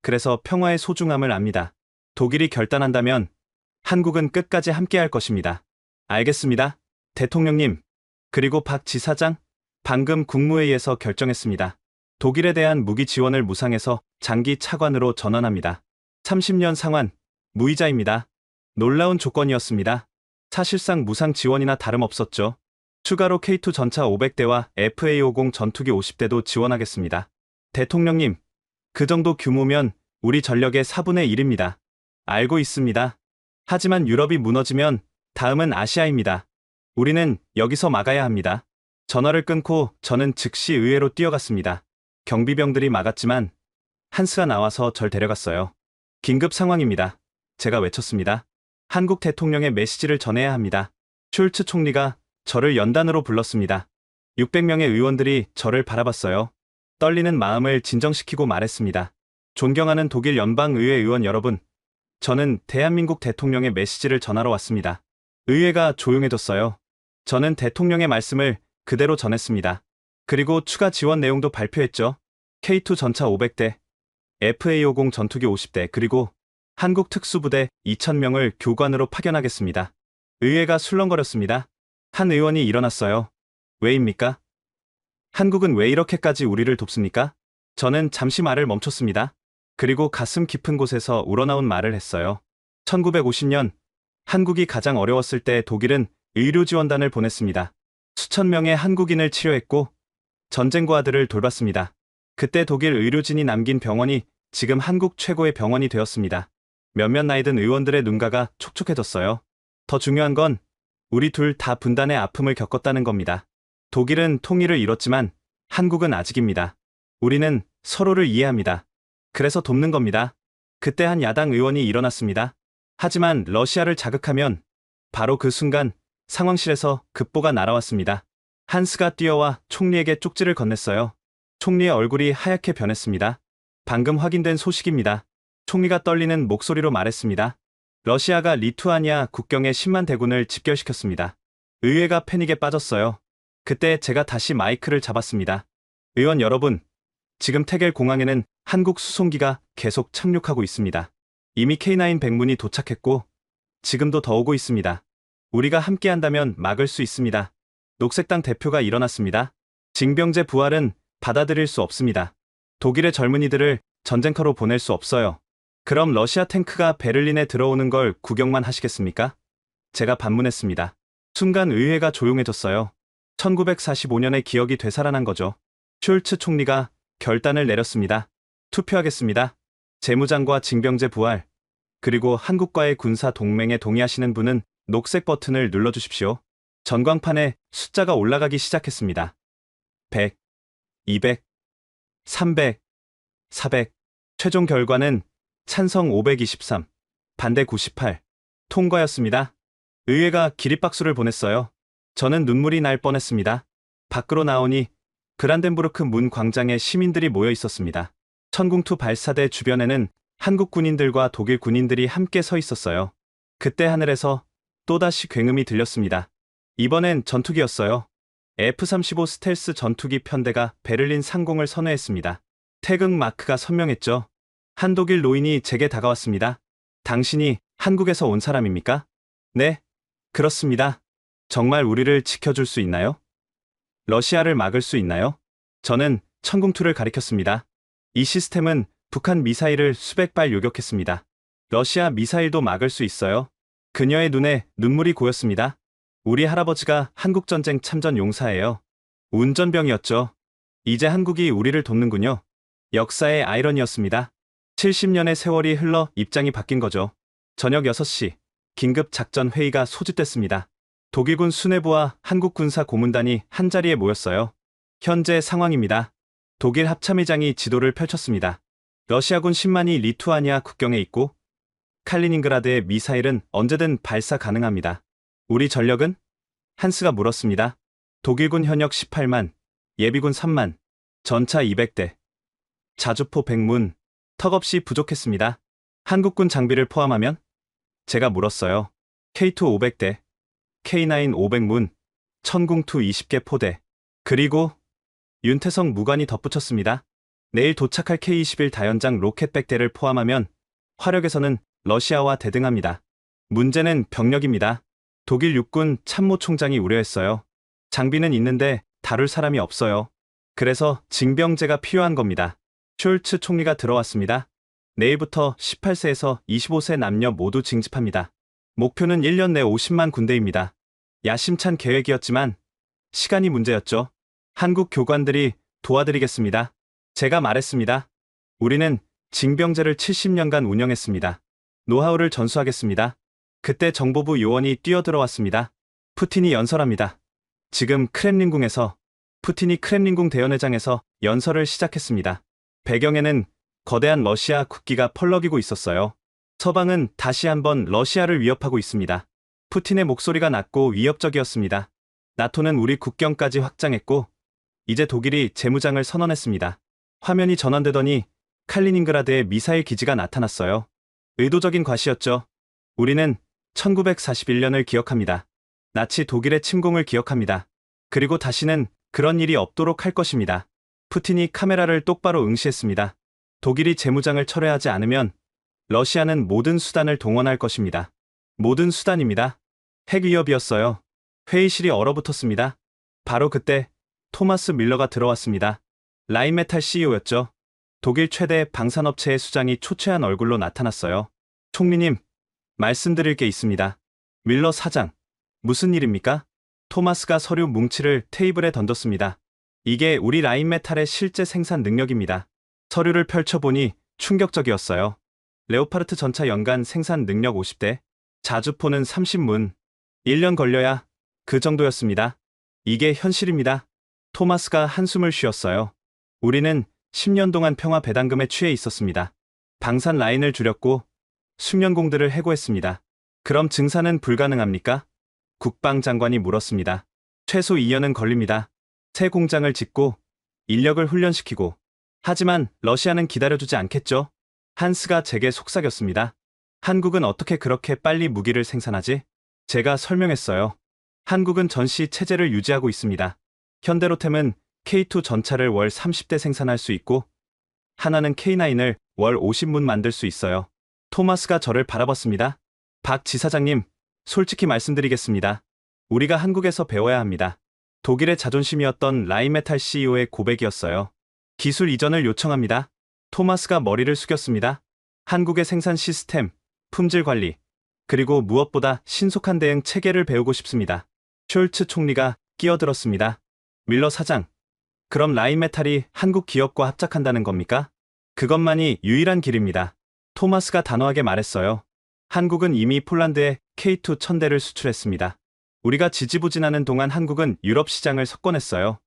그래서 평화의 소중함을 압니다. 독일이 결단한다면 한국은 끝까지 함께할 것입니다. 알겠습니다, 대통령님. 그리고 박 지사장, 방금 국무회의에서 결정했습니다. 독일에 대한 무기 지원을 무상해서 장기 차관으로 전환합니다. 30년 상환, 무이자입니다. 놀라운 조건이었습니다. 사실상 무상 지원이나 다름없었죠. 추가로 K2 전차 500대와 FA-50 전투기 50대도 지원하겠습니다. 대통령님, 그 정도 규모면 우리 전력의 4분의 1입니다. 알고 있습니다. 하지만 유럽이 무너지면 다음은 아시아입니다. 우리는 여기서 막아야 합니다. 전화를 끊고 저는 즉시 의회로 뛰어갔습니다. 경비병들이 막았지만 한스가 나와서 절 데려갔어요. 긴급 상황입니다. 제가 외쳤습니다. 한국 대통령의 메시지를 전해야 합니다. 숄츠 총리가 저를 연단으로 불렀습니다. 600명의 의원들이 저를 바라봤어요. 떨리는 마음을 진정시키고 말했습니다. 존경하는 독일 연방의회 의원 여러분, 저는 대한민국 대통령의 메시지를 전하러 왔습니다. 의회가 조용해졌어요. 저는 대통령의 말씀을 그대로 전했습니다. 그리고 추가 지원 내용도 발표했죠. K2 전차 500대, FA50 전투기 50대, 그리고 한국 특수부대 2,000명을 교관으로 파견하겠습니다. 의회가 술렁거렸습니다. 한 의원이 일어났어요. 왜입니까? 한국은 왜 이렇게까지 우리를 돕습니까? 저는 잠시 말을 멈췄습니다. 그리고 가슴 깊은 곳에서 우러나온 말을 했어요. 1950년 한국이 가장 어려웠을 때 독일은 의료지원단을 보냈습니다. 수천 명의 한국인을 치료했고 전쟁고아들을 돌봤습니다. 그때 독일 의료진이 남긴 병원이 지금 한국 최고의 병원이 되었습니다. 몇몇 나이든 의원들의 눈가가 촉촉해졌어요. 더 중요한 건 우리 둘 다 분단의 아픔을 겪었다는 겁니다. 독일은 통일을 이뤘지만 한국은 아직입니다. 우리는 서로를 이해합니다. 그래서 돕는 겁니다. 그때 한 야당 의원이 일어났습니다. 하지만 러시아를 자극하면 바로 그 순간 상황실에서 급보가 날아왔습니다. 한스가 뛰어와 총리에게 쪽지를 건넸어요. 총리의 얼굴이 하얗게 변했습니다. 방금 확인된 소식입니다. 총리가 떨리는 목소리로 말했습니다. 러시아가 리투아니아 국경에 10만 대군을 집결시켰습니다. 의회가 패닉에 빠졌어요. 그때 제가 다시 마이크를 잡았습니다. 의원 여러분, 지금 태겔 공항에는 한국 수송기가 계속 착륙하고 있습니다. 이미 K9 백문이 도착했고 지금도 더 오고 있습니다. 우리가 함께한다면 막을 수 있습니다. 녹색당 대표가 일어났습니다. 징병제 부활은 받아들일 수 없습니다. 독일의 젊은이들을 전쟁터로 보낼 수 없어요. 그럼 러시아 탱크가 베를린에 들어오는 걸 구경만 하시겠습니까? 제가 반문했습니다. 순간 의회가 조용해졌어요. 1945년의 기억이 되살아난 거죠. 숄츠 총리가 결단을 내렸습니다. 투표하겠습니다. 재무장과 징병제 부활, 그리고 한국과의 군사 동맹에 동의하시는 분은 녹색 버튼을 눌러주십시오. 전광판에 숫자가 올라가기 시작했습니다. 100, 200, 300, 400. 최종 결과는 찬성 523, 반대 98. 통과였습니다. 의회가 기립박수를 보냈어요. 저는 눈물이 날 뻔했습니다. 밖으로 나오니 브란덴부르크 문 광장에 시민들이 모여 있었습니다. 천궁투 발사대 주변에는 한국 군인들과 독일 군인들이 함께 서 있었어요. 그때 하늘에서 또다시 굉음이 들렸습니다. 이번엔 전투기였어요. F-35 스텔스 전투기 편대가 베를린 상공을 선회했습니다. 태극 마크가 선명했죠. 한 독일 노인이 제게 다가왔습니다. 당신이 한국에서 온 사람입니까? 네, 그렇습니다. 정말 우리를 지켜줄 수 있나요? 러시아를 막을 수 있나요? 저는 천궁투를 가리켰습니다. 이 시스템은 북한 미사일을 수백 발 요격했습니다. 러시아 미사일도 막을 수 있어요. 그녀의 눈에 눈물이 고였습니다. 우리 할아버지가 한국전쟁 참전 용사예요. 운전병이었죠. 이제 한국이 우리를 돕는군요. 역사의 아이러니였습니다. 70년의 세월이 흘러 입장이 바뀐 거죠. 저녁 6시, 긴급 작전 회의가 소집됐습니다. 독일군 수뇌부와 한국 군사 고문단이 한자리에 모였어요. 현재 상황입니다. 독일 합참의장이 지도를 펼쳤습니다. 러시아군 10만이 리투아니아 국경에 있고 칼리닝그라드의 미사일은 언제든 발사 가능합니다. 우리 전력은? 한스가 물었습니다. 독일군 현역 18만, 예비군 3만, 전차 200대, 자주포 100문, 턱없이 부족했습니다. 한국군 장비를 포함하면? 제가 물었어요. K2 500대, K9 500문, 천궁투 20개 포대, 그리고 윤태성 무관이 덧붙였습니다. 내일 도착할 K21 다연장 로켓 100대를 포함하면 화력에서는 러시아와 대등합니다. 문제는 병력입니다. 독일 육군 참모총장이 우려했어요. 장비는 있는데 다룰 사람이 없어요. 그래서 징병제가 필요한 겁니다. 숄츠 총리가 들어왔습니다. 내일부터 18세에서 25세 남녀 모두 징집합니다. 목표는 1년 내 50만 군대입니다. 야심찬 계획이었지만 시간이 문제였죠. 한국 교관들이 도와드리겠습니다. 제가 말했습니다. 우리는 징병제를 70년간 운영했습니다. 노하우를 전수하겠습니다. 그때 정보부 요원이 뛰어들어왔습니다. 푸틴이 연설합니다. 지금 크렘린궁에서 푸틴이 크렘린궁 대연회장에서 연설을 시작했습니다. 배경에는 거대한 러시아 국기가 펄럭이고 있었어요. 서방은 다시 한번 러시아를 위협하고 있습니다. 푸틴의 목소리가 낮고 위협적이었습니다. 나토는 우리 국경까지 확장했고 이제 독일이 재무장을 선언했습니다. 화면이 전환되더니 칼리닝그라드에 미사일 기지가 나타났어요. 의도적인 과시였죠. 우리는 1941년을 기억합니다. 나치 독일의 침공을 기억합니다. 그리고 다시는 그런 일이 없도록 할 것입니다. 푸틴이 카메라를 똑바로 응시했습니다. 독일이 재무장을 철회하지 않으면 러시아는 모든 수단을 동원할 것입니다. 모든 수단입니다. 핵 위협이었어요. 회의실이 얼어붙었습니다. 바로 그때 토마스 밀러가 들어왔습니다. 라인메탈 CEO였죠. 독일 최대 방산업체의 수장이 초췌한 얼굴로 나타났어요. 총리님, 말씀드릴 게 있습니다. 밀러 사장, 무슨 일입니까? 토마스가 서류 뭉치를 테이블에 던졌습니다. 이게 우리 라인메탈의 실제 생산 능력입니다. 서류를 펼쳐보니 충격적이었어요. 레오파르트 전차 연간 생산 능력 50대, 자주포는 30문. 1년 걸려야 그 정도였습니다. 이게 현실입니다. 토마스가 한숨을 쉬었어요. 우리는 10년 동안 평화 배당금에 취해 있었습니다. 방산 라인을 줄였고 숙련공들을 해고했습니다. 그럼 증산은 불가능합니까? 국방장관이 물었습니다. 최소 2년은 걸립니다. 새 공장을 짓고 인력을 훈련시키고. 하지만 러시아는 기다려주지 않겠죠? 한스가 제게 속삭였습니다. 한국은 어떻게 그렇게 빨리 무기를 생산하지? 제가 설명했어요. 한국은 전시 체제를 유지하고 있습니다. 현대로템은 K2 전차를 월 30대 생산할 수 있고 하나는 K9을 월 50문 만들 수 있어요. 토마스가 저를 바라봤습니다. 박 지사장님, 솔직히 말씀드리겠습니다. 우리가 한국에서 배워야 합니다. 독일의 자존심이었던 라인메탈 CEO의 고백이었어요. 기술 이전을 요청합니다. 토마스가 머리를 숙였습니다. 한국의 생산 시스템, 품질 관리, 그리고 무엇보다 신속한 대응 체계를 배우고 싶습니다. 숄츠 총리가 끼어들었습니다. 밀러 사장, 그럼 라인메탈이 한국 기업과 합작한다는 겁니까? 그것만이 유일한 길입니다. 토마스가 단호하게 말했어요. 한국은 이미 폴란드에 K2 1000대를 수출했습니다. 우리가 지지부진하는 동안 한국은 유럽 시장을 석권했어요.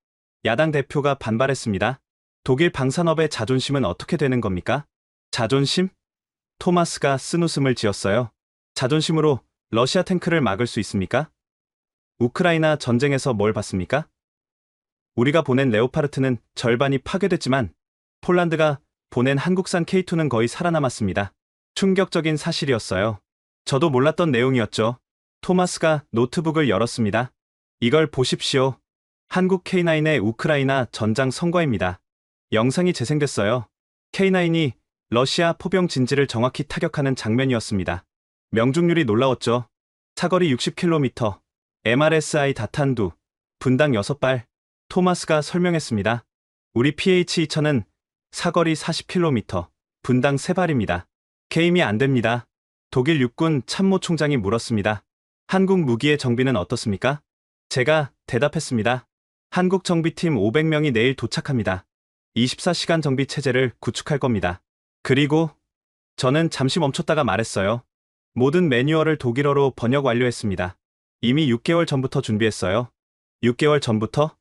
야당 대표가 반발했습니다. 독일 방산업의 자존심은 어떻게 되는 겁니까? 자존심? 토마스가 쓴웃음을 지었어요. 자존심으로 러시아 탱크를 막을 수 있습니까? 우크라이나 전쟁에서 뭘 봤습니까? 우리가 보낸 레오파르트는 절반이 파괴됐지만 폴란드가 보낸 한국산 K2는 거의 살아남았습니다. 충격적인 사실이었어요. 저도 몰랐던 내용이었죠. 토마스가 노트북을 열었습니다. 이걸 보십시오. 한국 K9의 우크라이나 전장 성과입니다. 영상이 재생됐어요. K9이 러시아 포병 진지를 정확히 타격하는 장면이었습니다. 명중률이 놀라웠죠. 사거리 60km, MRSI 다탄두, 분당 6발. 토마스가 설명했습니다. 우리 PH-2000은 사거리 40km, 분당 3발입니다. 게임이 안 됩니다. 독일 육군 참모총장이 물었습니다. 한국 무기의 정비는 어떻습니까? 제가 대답했습니다. 한국 정비팀 500명이 내일 도착합니다. 24시간 정비 체제를 구축할 겁니다. 그리고 저는 잠시 멈췄다가 말했어요. 모든 매뉴얼을 독일어로 번역 완료했습니다. 이미 6개월 전부터 준비했어요. 6개월 전부터?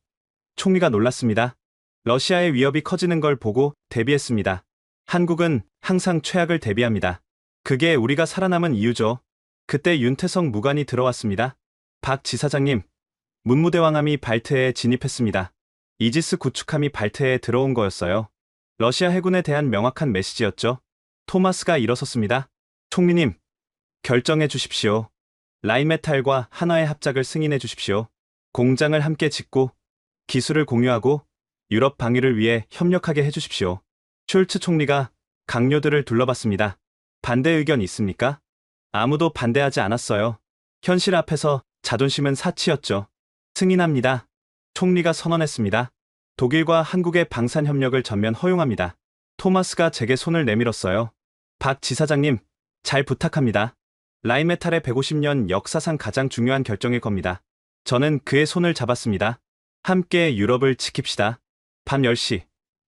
총리가 놀랐습니다. 러시아의 위협이 커지는 걸 보고 대비했습니다. 한국은 항상 최악을 대비합니다. 그게 우리가 살아남은 이유죠. 그때 윤태성 무관이 들어왔습니다. 박 지사장님, 문무대왕함이 발트해에 진입했습니다. 이지스 구축함이 발트해에 들어온 거였어요. 러시아 해군에 대한 명확한 메시지였죠. 토마스가 일어섰습니다. 총리님, 결정해 주십시오. 라인메탈과 한화의 합작을 승인해 주십시오. 공장을 함께 짓고 기술을 공유하고 유럽 방위를 위해 협력하게 해주십시오. 숄츠 총리가 강요들을 둘러봤습니다. 반대 의견 있습니까? 아무도 반대하지 않았어요. 현실 앞에서 자존심은 사치였죠. 승인합니다. 총리가 선언했습니다. 독일과 한국의 방산 협력을 전면 허용합니다. 토마스가 제게 손을 내밀었어요. 박 지사장님, 잘 부탁합니다. 라인메탈의 150년 역사상 가장 중요한 결정일 겁니다. 저는 그의 손을 잡았습니다. 함께 유럽을 지킵시다. 밤 10시,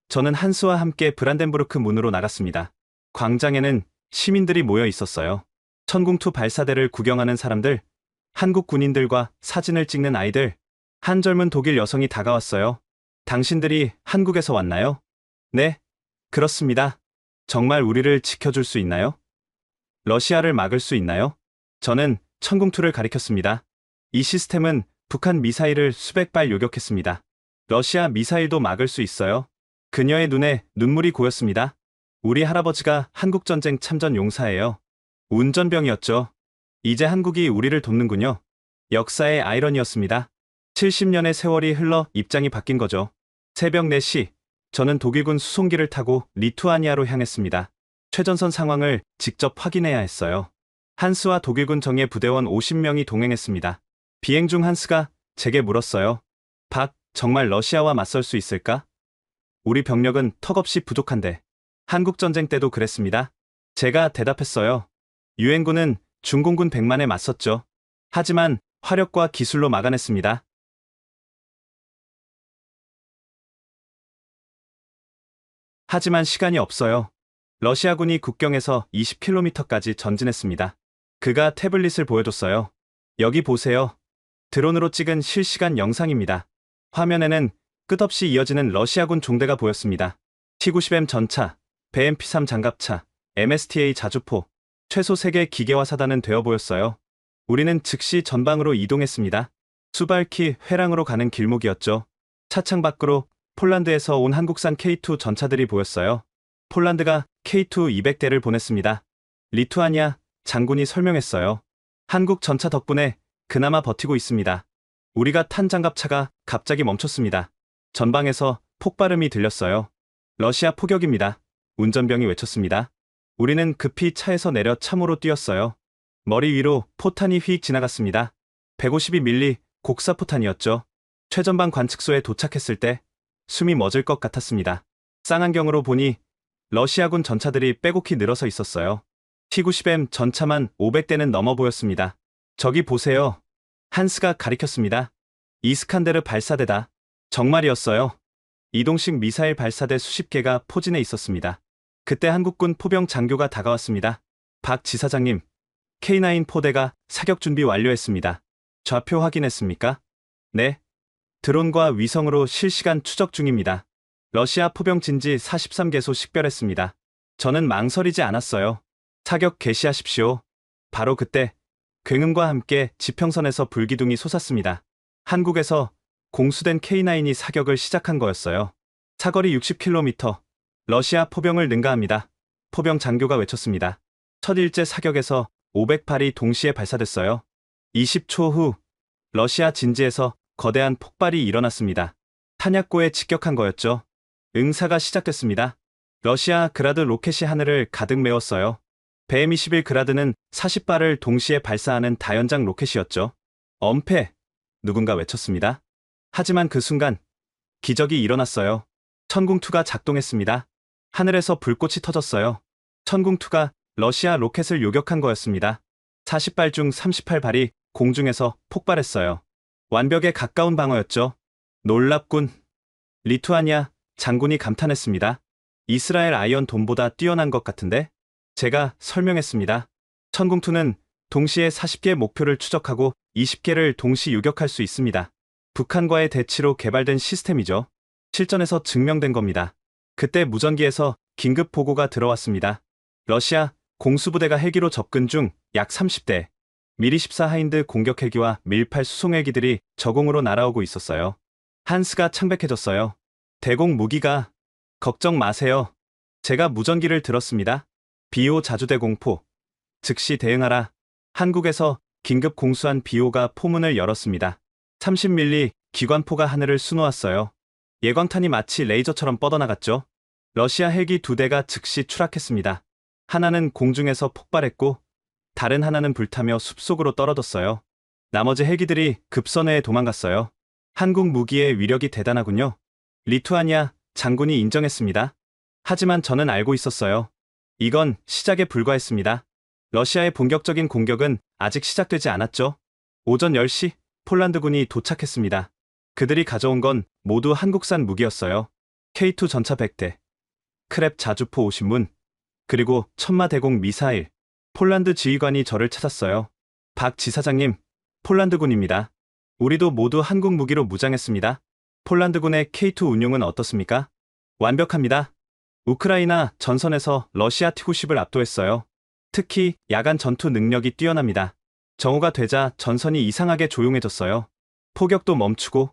저는 한스와 함께 브란덴부르크 문으로 나갔습니다. 광장에는 시민들이 모여 있었어요. 천궁2 발사대를 구경하는 사람들, 한국 군인들과 사진을 찍는 아이들, 한 젊은 독일 여성이 다가왔어요. 당신들이 한국에서 왔나요? 네, 그렇습니다. 정말 우리를 지켜줄 수 있나요? 러시아를 막을 수 있나요? 저는 천궁2를 가리켰습니다. 이 시스템은 북한 미사일을 수백 발 요격했습니다. 러시아 미사일도 막을 수 있어요. 그녀의 눈에 눈물이 고였습니다. 우리 할아버지가 한국전쟁 참전 용사예요. 운전병이었죠. 이제 한국이 우리를 돕는군요. 역사의 아이러니였습니다. 70년의 세월이 흘러 입장이 바뀐 거죠. 새벽 4시, 저는 독일군 수송기를 타고 리투아니아로 향했습니다. 최전선 상황을 직접 확인해야 했어요. 한스와 독일군 정예 부대원 50명이 동행했습니다. 비행 중 한스가 제게 물었어요. 박, 정말 러시아와 맞설 수 있을까? 우리 병력은 턱없이 부족한데. 한국전쟁 때도 그랬습니다. 제가 대답했어요. 유엔군은 중공군 100만에 맞섰죠. 하지만 화력과 기술로 막아냈습니다. 하지만 시간이 없어요. 러시아군이 국경에서 20km까지 전진했습니다. 그가 태블릿을 보여줬어요. 여기 보세요. 드론으로 찍은 실시간 영상입니다. 화면에는 끝없이 이어지는 러시아군 종대가 보였습니다. T-90M 전차, BMP-3 장갑차, MSTA 자주포, 최소 3개 기계화 사단은 되어 보였어요. 우리는 즉시 전방으로 이동했습니다. 수발키 회랑으로 가는 길목이었죠. 차창 밖으로 폴란드에서 온 한국산 K2 전차들이 보였어요. 폴란드가 K2 200대를 보냈습니다. 리투아니아 장군이 설명했어요. 한국 전차 덕분에 그나마 버티고 있습니다. 우리가 탄 장갑차가 갑자기 멈췄습니다. 전방에서 폭발음이 들렸어요. 러시아 포격입니다. 운전병이 외쳤습니다. 우리는 급히 차에서 내려 참호로 뛰었어요. 머리 위로 포탄이 휙 지나갔습니다. 152mm 곡사포탄이었죠. 최전방 관측소에 도착했을 때 숨이 멎을 것 같았습니다. 쌍안경으로 보니 러시아군 전차들이 빼곡히 늘어서 있었어요. T-90M 전차만 500대는 넘어 보였습니다. 저기 보세요. 한스가 가리켰습니다. 이스칸데르 발사대다. 정말이었어요. 이동식 미사일 발사대 수십 개가 포진해 있었습니다. 그때 한국군 포병 장교가 다가왔습니다. 박 지사장님, K9 포대가 사격 준비 완료했습니다. 좌표 확인했습니까? 네. 드론과 위성으로 실시간 추적 중입니다. 러시아 포병 진지 43개소 식별했습니다. 저는 망설이지 않았어요. 사격 개시하십시오. 바로 그때 굉음과 함께 지평선에서 불기둥이 솟았습니다. 한국에서 공수된 K9이 사격을 시작한 거였어요. 사거리 60km, 러시아 포병을 능가합니다. 포병 장교가 외쳤습니다. 첫 일제 사격에서 508이 동시에 발사됐어요. 20초 후 러시아 진지에서 거대한 폭발이 일어났습니다. 탄약고에 직격한 거였죠. 응사가 시작됐습니다. 러시아 그라드 로켓이 하늘을 가득 메웠어요. BM-21 그라드는 40발을 동시에 발사하는 다연장 로켓이었죠. 엄폐! 누군가 외쳤습니다. 하지만 그 순간 기적이 일어났어요. 천궁2가 작동했습니다. 하늘에서 불꽃이 터졌어요. 천궁2가 러시아 로켓을 요격한 거였습니다. 40발 중 38발이 공중에서 폭발했어요. 완벽에 가까운 방어였죠. 놀랍군. 리투아니아 장군이 감탄했습니다. 이스라엘 아이언돔보다 뛰어난 것 같은데? 제가 설명했습니다. 천궁2는 동시에 40개의 목표를 추적하고 20개를 동시 요격할 수 있습니다. 북한과의 대치로 개발된 시스템이죠. 실전에서 증명된 겁니다. 그때 무전기에서 긴급 보고가 들어왔습니다. 러시아 공수부대가 헬기로 접근 중 약 30대 미리-14 하인드 공격 헬기와 밀-8 수송 헬기들이 저공으로 날아오고 있었어요. 한스가 창백해졌어요. 대공 무기가... 걱정 마세요. 제가 무전기를 들었습니다. 비오 자주대 공포. 즉시 대응하라. 한국에서 긴급 공수한 비오가 포문을 열었습니다. 30mm 기관포가 하늘을 수놓았어요. 예광탄이 마치 레이저처럼 뻗어나갔죠. 러시아 헬기 2대가 즉시 추락했습니다. 하나는 공중에서 폭발했고 다른 하나는 불타며 숲속으로 떨어졌어요. 나머지 헬기들이 급선회에 도망갔어요. 한국 무기의 위력이 대단하군요. 리투아니아 장군이 인정했습니다. 하지만 저는 알고 있었어요. 이건 시작에 불과했습니다. 러시아의 본격적인 공격은 아직 시작되지 않았죠. 오전 10시 폴란드군이 도착했습니다. 그들이 가져온 건 모두 한국산 무기였어요. K2 전차 100대, 크랩 자주포 50문, 그리고 천마 대공 미사일, 폴란드 지휘관이 저를 찾았어요. 박 지사장님, 폴란드군입니다. 우리도 모두 한국 무기로 무장했습니다. 폴란드군의 K2 운용은 어떻습니까? 완벽합니다. 우크라이나 전선에서 러시아 T-90을 압도했어요. 특히 야간 전투 능력이 뛰어납니다. 정오가 되자 전선이 이상하게 조용해졌어요. 포격도 멈추고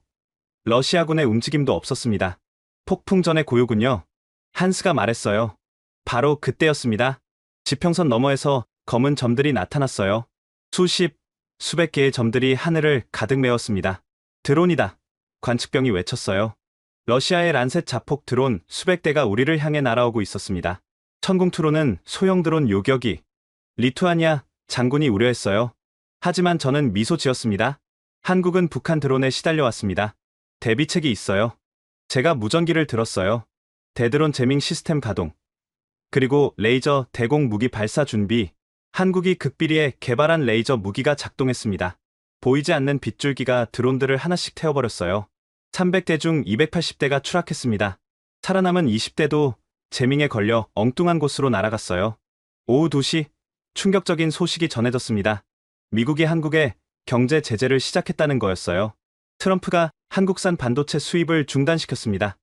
러시아군의 움직임도 없었습니다. 폭풍전의 고요군요. 한스가 말했어요. 바로 그때였습니다. 지평선 너머에서 검은 점들이 나타났어요. 수백 개의 점들이 하늘을 가득 메웠습니다. 드론이다. 관측병이 외쳤어요. 러시아의 란셋 자폭 드론 수백 대가 우리를 향해 날아오고 있었습니다. 천궁투로는 소형 드론 요격이 리투아니아 장군이 우려했어요. 하지만 저는 미소 지었습니다. 한국은 북한 드론에 시달려왔습니다. 대비책이 있어요. 제가 무전기를 들었어요. 대드론 제밍 시스템 가동. 그리고 레이저 대공 무기 발사 준비. 한국이 극비리에 개발한 레이저 무기가 작동했습니다. 보이지 않는 빗줄기가 드론들을 하나씩 태워버렸어요. 300대 중 280대가 추락했습니다. 살아남은 20대도 제밍에 걸려 엉뚱한 곳으로 날아갔어요. 오후 2시 충격적인 소식이 전해졌습니다. 미국이 한국에 경제 제재를 시작했다는 거였어요. 트럼프가 한국산 반도체 수입을 중단시켰습니다.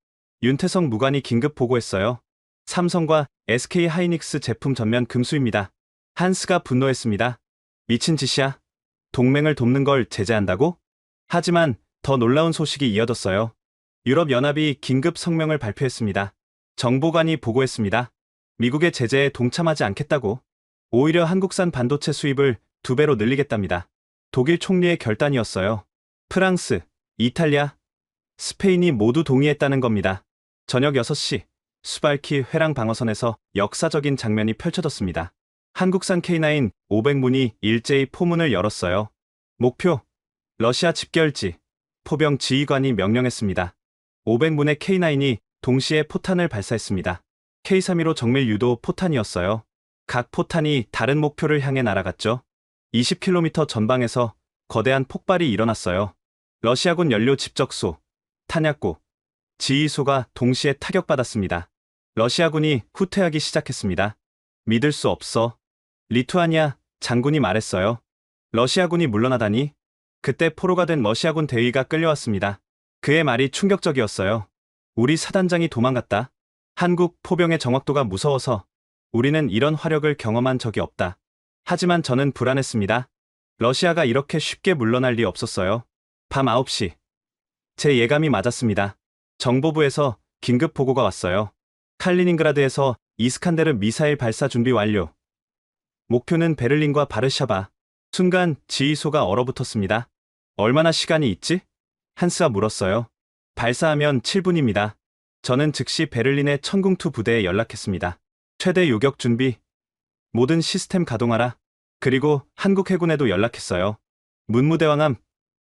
윤태성 무관이 긴급 보고했어요. 삼성과 SK 하이닉스 제품 전면 금수입니다. 한스가 분노했습니다. 미친 짓이야. 동맹을 돕는 걸 제재한다고? 하지만 더 놀라운 소식이 이어졌어요. 유럽연합이 긴급 성명을 발표했습니다. 정보관이 보고했습니다. 미국의 제재에 동참하지 않겠다고. 오히려 한국산 반도체 수입을 2배로 늘리겠답니다. 독일 총리의 결단이었어요. 프랑스, 이탈리아, 스페인이 모두 동의했다는 겁니다. 저녁 6시, 수발키 회랑 방어선에서 역사적인 장면이 펼쳐졌습니다. 한국산 K9 500문이 일제히 포문을 열었어요. 목표, 러시아 집결지, 포병 지휘관이 명령했습니다. 500문의 K9이 동시에 포탄을 발사했습니다. K315 정밀 유도 포탄이었어요. 각 포탄이 다른 목표를 향해 날아갔죠. 20km 전방에서 거대한 폭발이 일어났어요. 러시아군 연료 집적소, 탄약고, 지휘소가 동시에 타격받았습니다. 러시아군이 후퇴하기 시작했습니다. 믿을 수 없어. 리투아니아 장군이 말했어요. 러시아군이 물러나다니. 그때 포로가 된 러시아군 대위가 끌려왔습니다. 그의 말이 충격적이었어요. 우리 사단장이 도망갔다. 한국 포병의 정확도가 무서워서 우리는 이런 화력을 경험한 적이 없다. 하지만 저는 불안했습니다. 러시아가 이렇게 쉽게 물러날 리 없었어요. 밤 9시. 제 예감이 맞았습니다. 정보부에서 긴급 보고가 왔어요. 칼리닝그라드에서 이스칸데르 미사일 발사 준비 완료. 목표는 베를린과 바르샤바. 순간 지휘소가 얼어붙었습니다. 얼마나 시간이 있지? 한스가 물었어요. 발사하면 7분입니다. 저는 즉시 베를린의 천궁투 부대에 연락했습니다. 최대 요격 준비. 모든 시스템 가동하라. 그리고 한국 해군에도 연락했어요. 문무대왕함.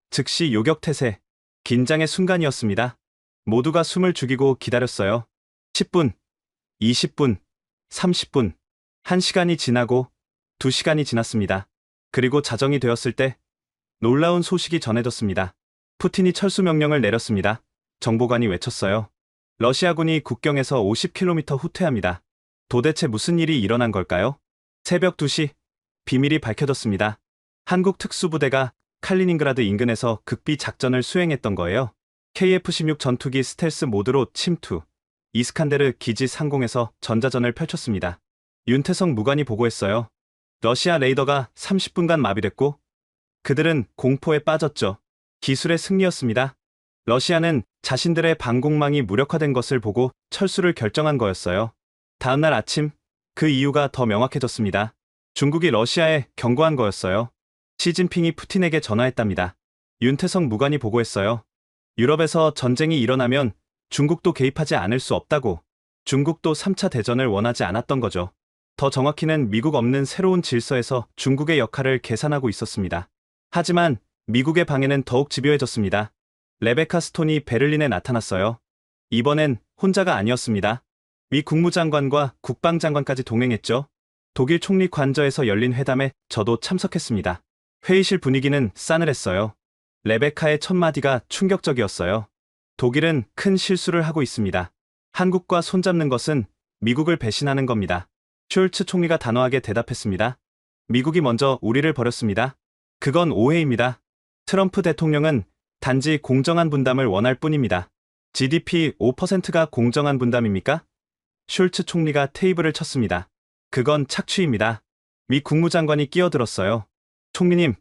즉시 요격 태세. 긴장의 순간이었습니다. 모두가 숨을 죽이고 기다렸어요. 10분, 20분, 30분. 1시간이 지나고 2시간이 지났습니다. 그리고 자정이 되었을 때 놀라운 소식이 전해졌습니다. 푸틴이 철수 명령을 내렸습니다. 정보관이 외쳤어요. 러시아군이 국경에서 50km 후퇴합니다. 도대체 무슨 일이 일어난 걸까요? 새벽 2시, 비밀이 밝혀졌습니다. 한국 특수부대가 칼리닝그라드 인근에서 극비 작전을 수행했던 거예요. KF-16 전투기 스텔스 모드로 침투, 이스칸데르 기지 상공에서 전자전을 펼쳤습니다. 윤태성 무관이 보고했어요. 러시아 레이더가 30분간 마비됐고 그들은 공포에 빠졌죠. 기술의 승리였습니다. 러시아는 자신들의 방공망이 무력화된 것을 보고 철수를 결정한 거였어요. 다음날 아침, 그 이유가 더 명확해졌습니다. 중국이 러시아에 경고한 거였어요. 시진핑이 푸틴에게 전화했답니다. 윤태성 무관이 보고했어요. 유럽에서 전쟁이 일어나면 중국도 개입하지 않을 수 없다고. 중국도 3차 대전을 원하지 않았던 거죠. 더 정확히는 미국 없는 새로운 질서에서 중국의 역할을 계산하고 있었습니다. 하지만 미국의 방해는 더욱 집요해졌습니다. 레베카 스톤이 베를린에 나타났어요. 이번엔 혼자가 아니었습니다. 미 국무장관과 국방장관까지 동행했죠. 독일 총리 관저에서 열린 회담에 저도 참석했습니다. 회의실 분위기는 싸늘했어요. 레베카의 첫 마디가 충격적이었어요. 독일은 큰 실수를 하고 있습니다. 한국과 손잡는 것은 미국을 배신하는 겁니다. 숄츠 총리가 단호하게 대답했습니다. 미국이 먼저 우리를 버렸습니다. 그건 오해입니다. 트럼프 대통령은 단지 공정한 분담을 원할 뿐입니다. GDP 5%가 공정한 분담입니까? 슐츠 총리가 테이블을 쳤습니다. 그건 착취입니다. 미 국무장관이 끼어들었어요. 총리님,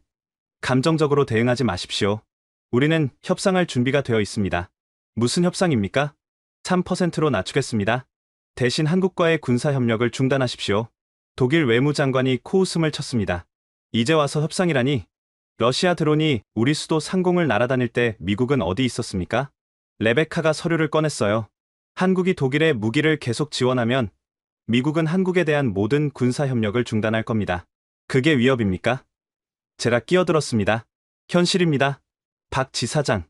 감정적으로 대응하지 마십시오. 우리는 협상할 준비가 되어 있습니다. 무슨 협상입니까? 3%로 낮추겠습니다. 대신 한국과의 군사협력을 중단하십시오. 독일 외무장관이 코웃음을 쳤습니다. 이제 와서 협상이라니. 러시아 드론이 우리 수도 상공을 날아다닐 때 미국은 어디 있었습니까? 레베카가 서류를 꺼냈어요. 한국이 독일에 무기를 계속 지원하면 미국은 한국에 대한 모든 군사협력을 중단할 겁니다. 그게 위협입니까? 제가 끼어들었습니다. 현실입니다. 박 지사장.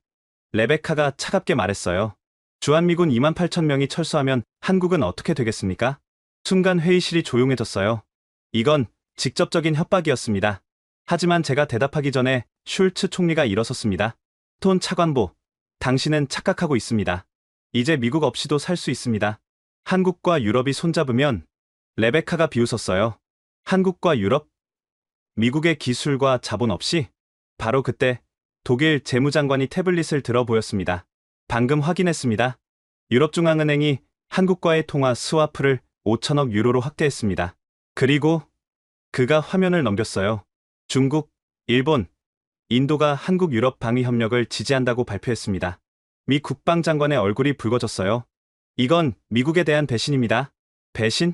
레베카가 차갑게 말했어요. 주한미군 28,000명이 철수하면 한국은 어떻게 되겠습니까? 순간 회의실이 조용해졌어요. 이건 직접적인 협박이었습니다. 하지만 제가 대답하기 전에 슐츠 총리가 일어섰습니다. 톤 차관보, 당신은 착각하고 있습니다. 이제 미국 없이도 살 수 있습니다. 한국과 유럽이 손잡으면. 레베카가 비웃었어요. 한국과 유럽? 미국의 기술과 자본 없이? 바로 그때 독일 재무장관이 태블릿을 들어 보였습니다. 방금 확인했습니다. 유럽중앙은행이 한국과의 통화 스와프를 5천억 유로로 확대했습니다. 그리고 그가 화면을 넘겼어요. 중국, 일본, 인도가 한국-유럽 방위협력을 지지한다고 발표했습니다. 미 국방장관의 얼굴이 붉어졌어요. 이건 미국에 대한 배신입니다. 배신?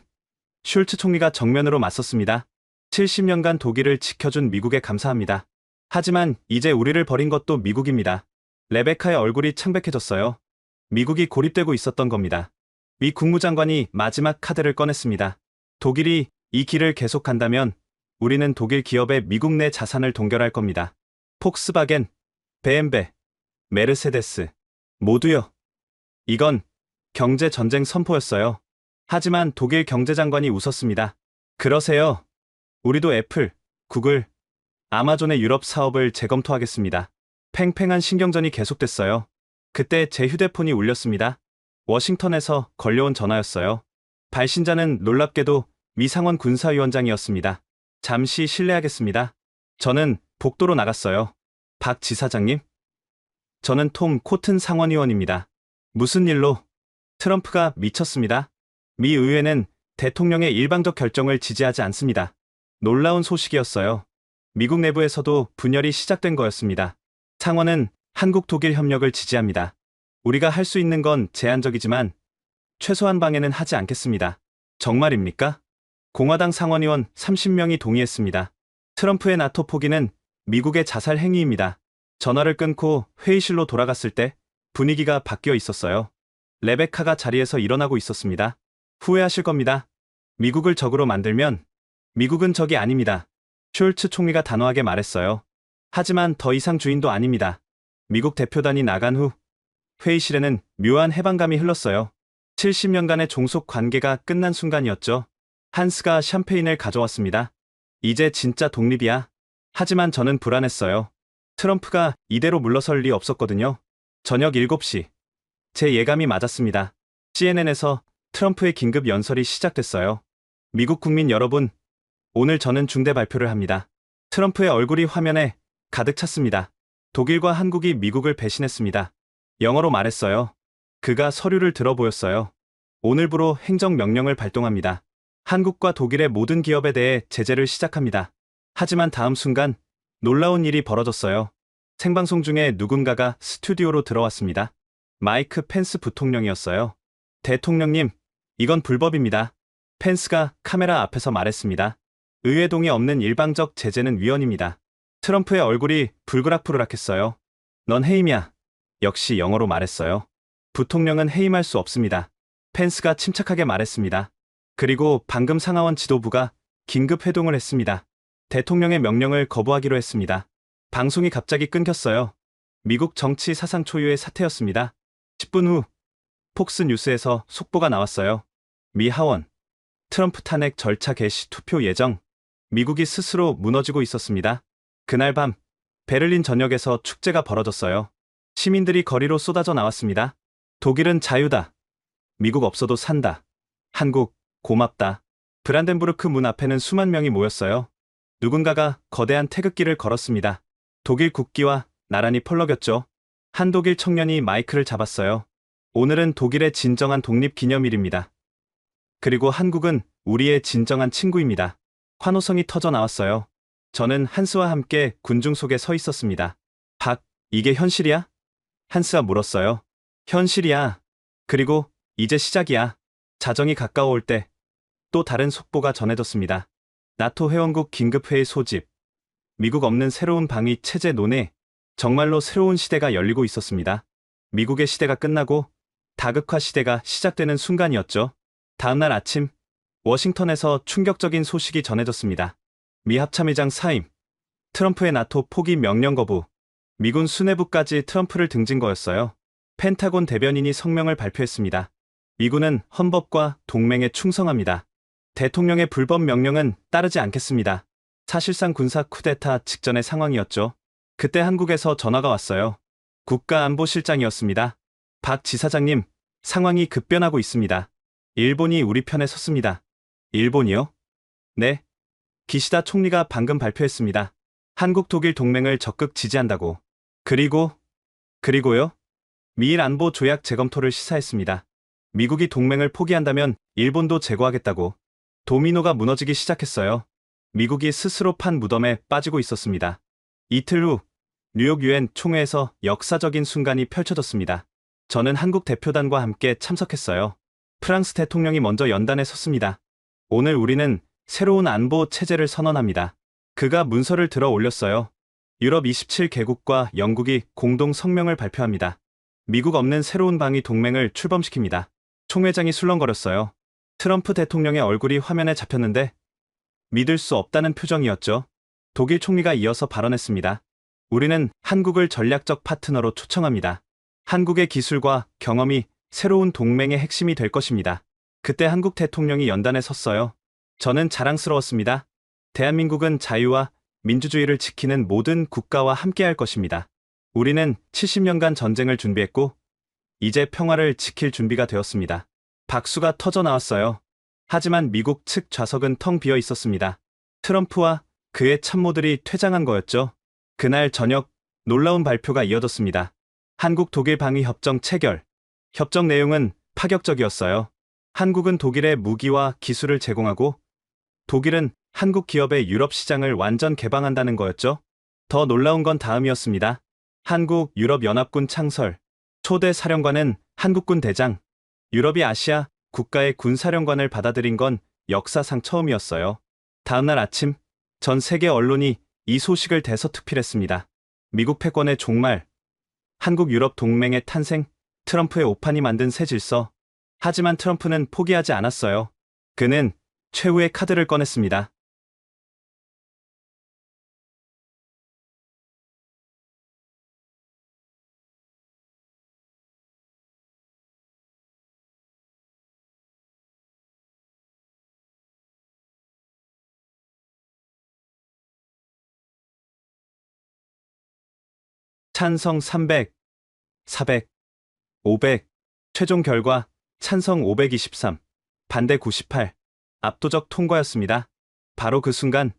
슐츠 총리가 정면으로 맞섰습니다. 70년간 독일을 지켜준 미국에 감사합니다. 하지만 이제 우리를 버린 것도 미국입니다. 레베카의 얼굴이 창백해졌어요. 미국이 고립되고 있었던 겁니다. 미 국무장관이 마지막 카드를 꺼냈습니다. 독일이 이 길을 계속한다면 우리는 독일 기업의 미국 내 자산을 동결할 겁니다. 폭스바겐, BMW, 메르세데스, 모두요. 이건 경제전쟁 선포였어요. 하지만 독일 경제장관이 웃었습니다. 그러세요. 우리도 애플, 구글, 아마존의 유럽 사업을 재검토하겠습니다. 팽팽한 신경전이 계속됐어요. 그때 제 휴대폰이 울렸습니다. 워싱턴에서 걸려온 전화였어요. 발신자는 놀랍게도 미 상원 군사위원장이었습니다. 잠시 실례하겠습니다. 저는 복도로 나갔어요. 박 지사장님? 저는 톰 코튼 상원의원입니다. 무슨 일로? 트럼프가 미쳤습니다. 미 의회는 대통령의 일방적 결정을 지지하지 않습니다. 놀라운 소식이었어요. 미국 내부에서도 분열이 시작된 거였습니다. 상원은 한국 독일 협력을 지지합니다. 우리가 할 수 있는 건 제한적이지만 최소한 방해는 하지 않겠습니다. 정말입니까? 공화당 상원의원 30명이 동의했습니다. 트럼프의 나토 포기는 미국의 자살 행위입니다. 전화를 끊고 회의실로 돌아갔을 때 분위기가 바뀌어 있었어요. 레베카가 자리에서 일어나고 있었습니다. 후회하실 겁니다. 미국을 적으로 만들면 미국은 적이 아닙니다. 숄츠 총리가 단호하게 말했어요. 하지만 더 이상 주인도 아닙니다. 미국 대표단이 나간 후 회의실에는 묘한 해방감이 흘렀어요. 70년간의 종속 관계가 끝난 순간이었죠. 한스가 샴페인을 가져왔습니다. 이제 진짜 독립이야. 하지만 저는 불안했어요. 트럼프가 이대로 물러설 리 없었거든요. 저녁 7시. 제 예감이 맞았습니다. CNN에서 트럼프의 긴급 연설이 시작됐어요. 미국 국민 여러분, 오늘 저는 중대 발표를 합니다. 트럼프의 얼굴이 화면에 가득 찼습니다. 독일과 한국이 미국을 배신했습니다. 영어로 말했어요. 그가 서류를 들어 보였어요. 오늘부로 행정명령을 발동합니다. 한국과 독일의 모든 기업에 대해 제재를 시작합니다. 하지만 다음 순간 놀라운 일이 벌어졌어요. 생방송 중에 누군가가 스튜디오로 들어왔습니다. 마이크 펜스 부통령이었어요. 대통령님, 이건 불법입니다. 펜스가 카메라 앞에서 말했습니다. 의회 동의 없는 일방적 제재는 위헌입니다. 트럼프의 얼굴이 불그락불그락했어요. 넌 해임이야. 역시 영어로 말했어요. 부통령은 해임할 수 없습니다. 펜스가 침착하게 말했습니다. 그리고 방금 상하원 지도부가 긴급 회동을 했습니다. 대통령의 명령을 거부하기로 했습니다. 방송이 갑자기 끊겼어요. 미국 정치 사상 초유의 사태였습니다. 10분 후 폭스 뉴스에서 속보가 나왔어요. 미 하원 트럼프 탄핵 절차 개시 투표 예정. 미국이 스스로 무너지고 있었습니다. 그날 밤 베를린 전역에서 축제가 벌어졌어요. 시민들이 거리로 쏟아져 나왔습니다. 독일은 자유다. 미국 없어도 산다. 한국 고맙다. 브란덴부르크 문 앞에는 수만 명이 모였어요. 누군가가 거대한 태극기를 걸었습니다. 독일 국기와 나란히 펄럭였죠. 한 독일 청년이 마이크를 잡았어요. 오늘은 독일의 진정한 독립 기념일입니다. 그리고 한국은 우리의 진정한 친구입니다. 환호성이 터져 나왔어요. 저는 한스와 함께 군중 속에 서 있었습니다. 박, 이게 현실이야? 한스가 물었어요. 현실이야. 그리고 이제 시작이야. 자정이 가까워올 때 또 다른 속보가 전해졌습니다. 나토 회원국 긴급회의 소집, 미국 없는 새로운 방위 체제 논의, 정말로 새로운 시대가 열리고 있었습니다. 미국의 시대가 끝나고 다극화 시대가 시작되는 순간이었죠. 다음날 아침, 워싱턴에서 충격적인 소식이 전해졌습니다. 미 합참의장 사임, 트럼프의 나토 포기 명령 거부, 미군 수뇌부까지 트럼프를 등진 거였어요. 펜타곤 대변인이 성명을 발표했습니다. 미군은 헌법과 동맹에 충성합니다. 대통령의 불법 명령은 따르지 않겠습니다. 사실상 군사 쿠데타 직전의 상황이었죠. 그때 한국에서 전화가 왔어요. 국가안보실장이었습니다. 박 지사장님, 상황이 급변하고 있습니다. 일본이 우리 편에 섰습니다. 일본이요? 네. 기시다 총리가 방금 발표했습니다. 한국 독일 동맹을 적극 지지한다고. 그리고요? 미일 안보 조약 재검토를 시사했습니다. 미국이 동맹을 포기한다면 일본도 제거하겠다고. 도미노가 무너지기 시작했어요. 미국이 스스로 판 무덤에 빠지고 있었습니다. 이틀 후 뉴욕 유엔 총회에서 역사적인 순간이 펼쳐졌습니다. 저는 한국 대표단과 함께 참석했어요. 프랑스 대통령이 먼저 연단에 섰습니다. 오늘 우리는 새로운 안보 체제를 선언합니다. 그가 문서를 들어 올렸어요. 유럽 27개국과 영국이 공동 성명을 발표합니다. 미국 없는 새로운 방위 동맹을 출범시킵니다. 총회장이 술렁거렸어요. 트럼프 대통령의 얼굴이 화면에 잡혔는데 믿을 수 없다는 표정이었죠. 독일 총리가 이어서 발언했습니다. 우리는 한국을 전략적 파트너로 초청합니다. 한국의 기술과 경험이 새로운 동맹의 핵심이 될 것입니다. 그때 한국 대통령이 연단에 섰어요. 저는 자랑스러웠습니다. 대한민국은 자유와 민주주의를 지키는 모든 국가와 함께할 것입니다. 우리는 70년간 전쟁을 준비했고 이제 평화를 지킬 준비가 되었습니다. 박수가 터져 나왔어요. 하지만 미국 측 좌석은 텅 비어 있었습니다. 트럼프와 그의 참모들이 퇴장한 거였죠. 그날 저녁 놀라운 발표가 이어졌습니다. 한국 독일 방위 협정 체결. 협정 내용은 파격적이었어요. 한국은 독일에 무기와 기술을 제공하고 독일은 한국 기업의 유럽 시장을 완전 개방한다는 거였죠. 더 놀라운 건 다음이었습니다. 한국 유럽연합군 창설. 초대 사령관은 한국군 대장. 유럽이 아시아 국가의 군사령관을 받아들인 건 역사상 처음이었어요. 다음날 아침 전 세계 언론이 이 소식을 대서특필했습니다. 미국 패권의 종말, 한국 유럽 동맹의 탄생, 트럼프의 오판이 만든 새 질서. 하지만 트럼프는 포기하지 않았어요. 그는 최후의 카드를 꺼냈습니다. 찬성 300, 400, 500, 최종 결과 찬성 523, 반대 98, 압도적 통과였습니다. 바로 그 순간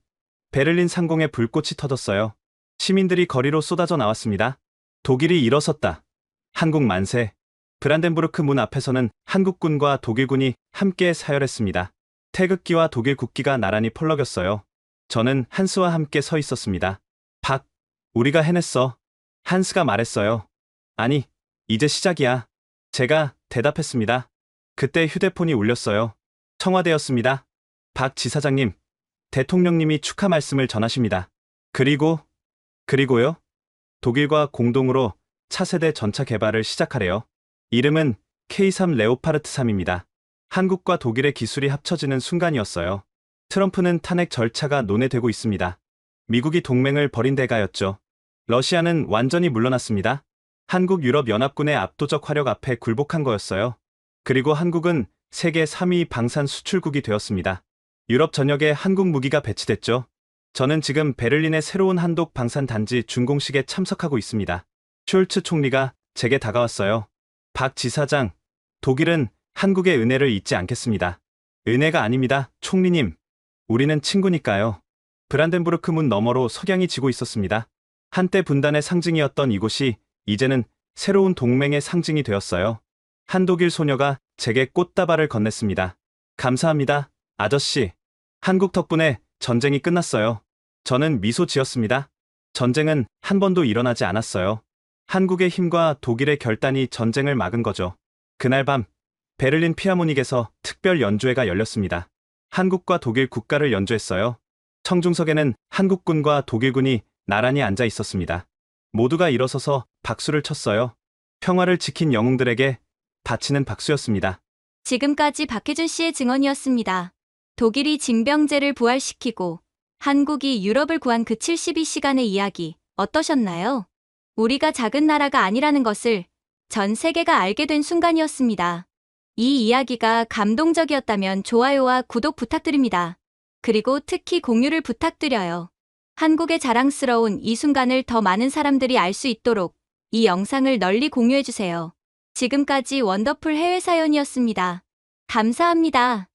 베를린 상공에 불꽃이 터졌어요. 시민들이 거리로 쏟아져 나왔습니다. 독일이 일어섰다. 한국 만세. 브란덴부르크 문 앞에서는 한국군과 독일군이 함께 사열했습니다. 태극기와 독일 국기가 나란히 펄럭였어요. 저는 한스와 함께 서 있었습니다. 박, 우리가 해냈어. 한스가 말했어요. 아니, 이제 시작이야. 제가 대답했습니다. 그때 휴대폰이 울렸어요. 청와대였습니다. 박 지사장님, 대통령님이 축하 말씀을 전하십니다. 그리고요? 독일과 공동으로 차세대 전차 개발을 시작하래요. 이름은 K3 레오파르트 3입니다. 한국과 독일의 기술이 합쳐지는 순간이었어요. 트럼프는 탄핵 절차가 논의되고 있습니다. 미국이 동맹을 버린 대가였죠. 러시아는 완전히 물러났습니다. 한국 유럽연합군의 압도적 화력 앞에 굴복한 거였어요. 그리고 한국은 세계 3위 방산 수출국이 되었습니다. 유럽 전역에 한국 무기가 배치됐죠. 저는 지금 베를린의 새로운 한독 방산 단지 준공식에 참석하고 있습니다. 숄츠 총리가 제게 다가왔어요. 박 지사장, 독일은 한국의 은혜를 잊지 않겠습니다. 은혜가 아닙니다, 총리님. 우리는 친구니까요. 브란덴부르크 문 너머로 석양이 지고 있었습니다. 한때 분단의 상징이었던 이곳이 이제는 새로운 동맹의 상징이 되었어요. 한 독일 소녀가 제게 꽃다발을 건넸습니다. 감사합니다, 아저씨. 한국 덕분에 전쟁이 끝났어요. 저는 미소 지었습니다. 전쟁은 한 번도 일어나지 않았어요. 한국의 힘과 독일의 결단이 전쟁을 막은 거죠. 그날 밤 베를린 피아모닉에서 특별 연주회가 열렸습니다. 한국과 독일 국가를 연주했어요. 청중석에는 한국군과 독일군이 나란히 앉아 있었습니다. 모두가 일어서서 박수를 쳤어요. 평화를 지킨 영웅들에게 바치는 박수였습니다. 지금까지 박혜준 씨의 증언이었습니다. 독일이 징병제를 부활시키고 한국이 유럽을 구한 그 72시간의 이야기 어떠셨나요? 우리가 작은 나라가 아니라는 것을 전 세계가 알게 된 순간이었습니다. 이 이야기가 감동적이었다면 좋아요와 구독 부탁드립니다. 그리고 특히 공유를 부탁드려요. 한국의 자랑스러운 이 순간을 더 많은 사람들이 알 수 있도록 이 영상을 널리 공유해주세요. 지금까지 원더풀 해외 사연이었습니다. 감사합니다.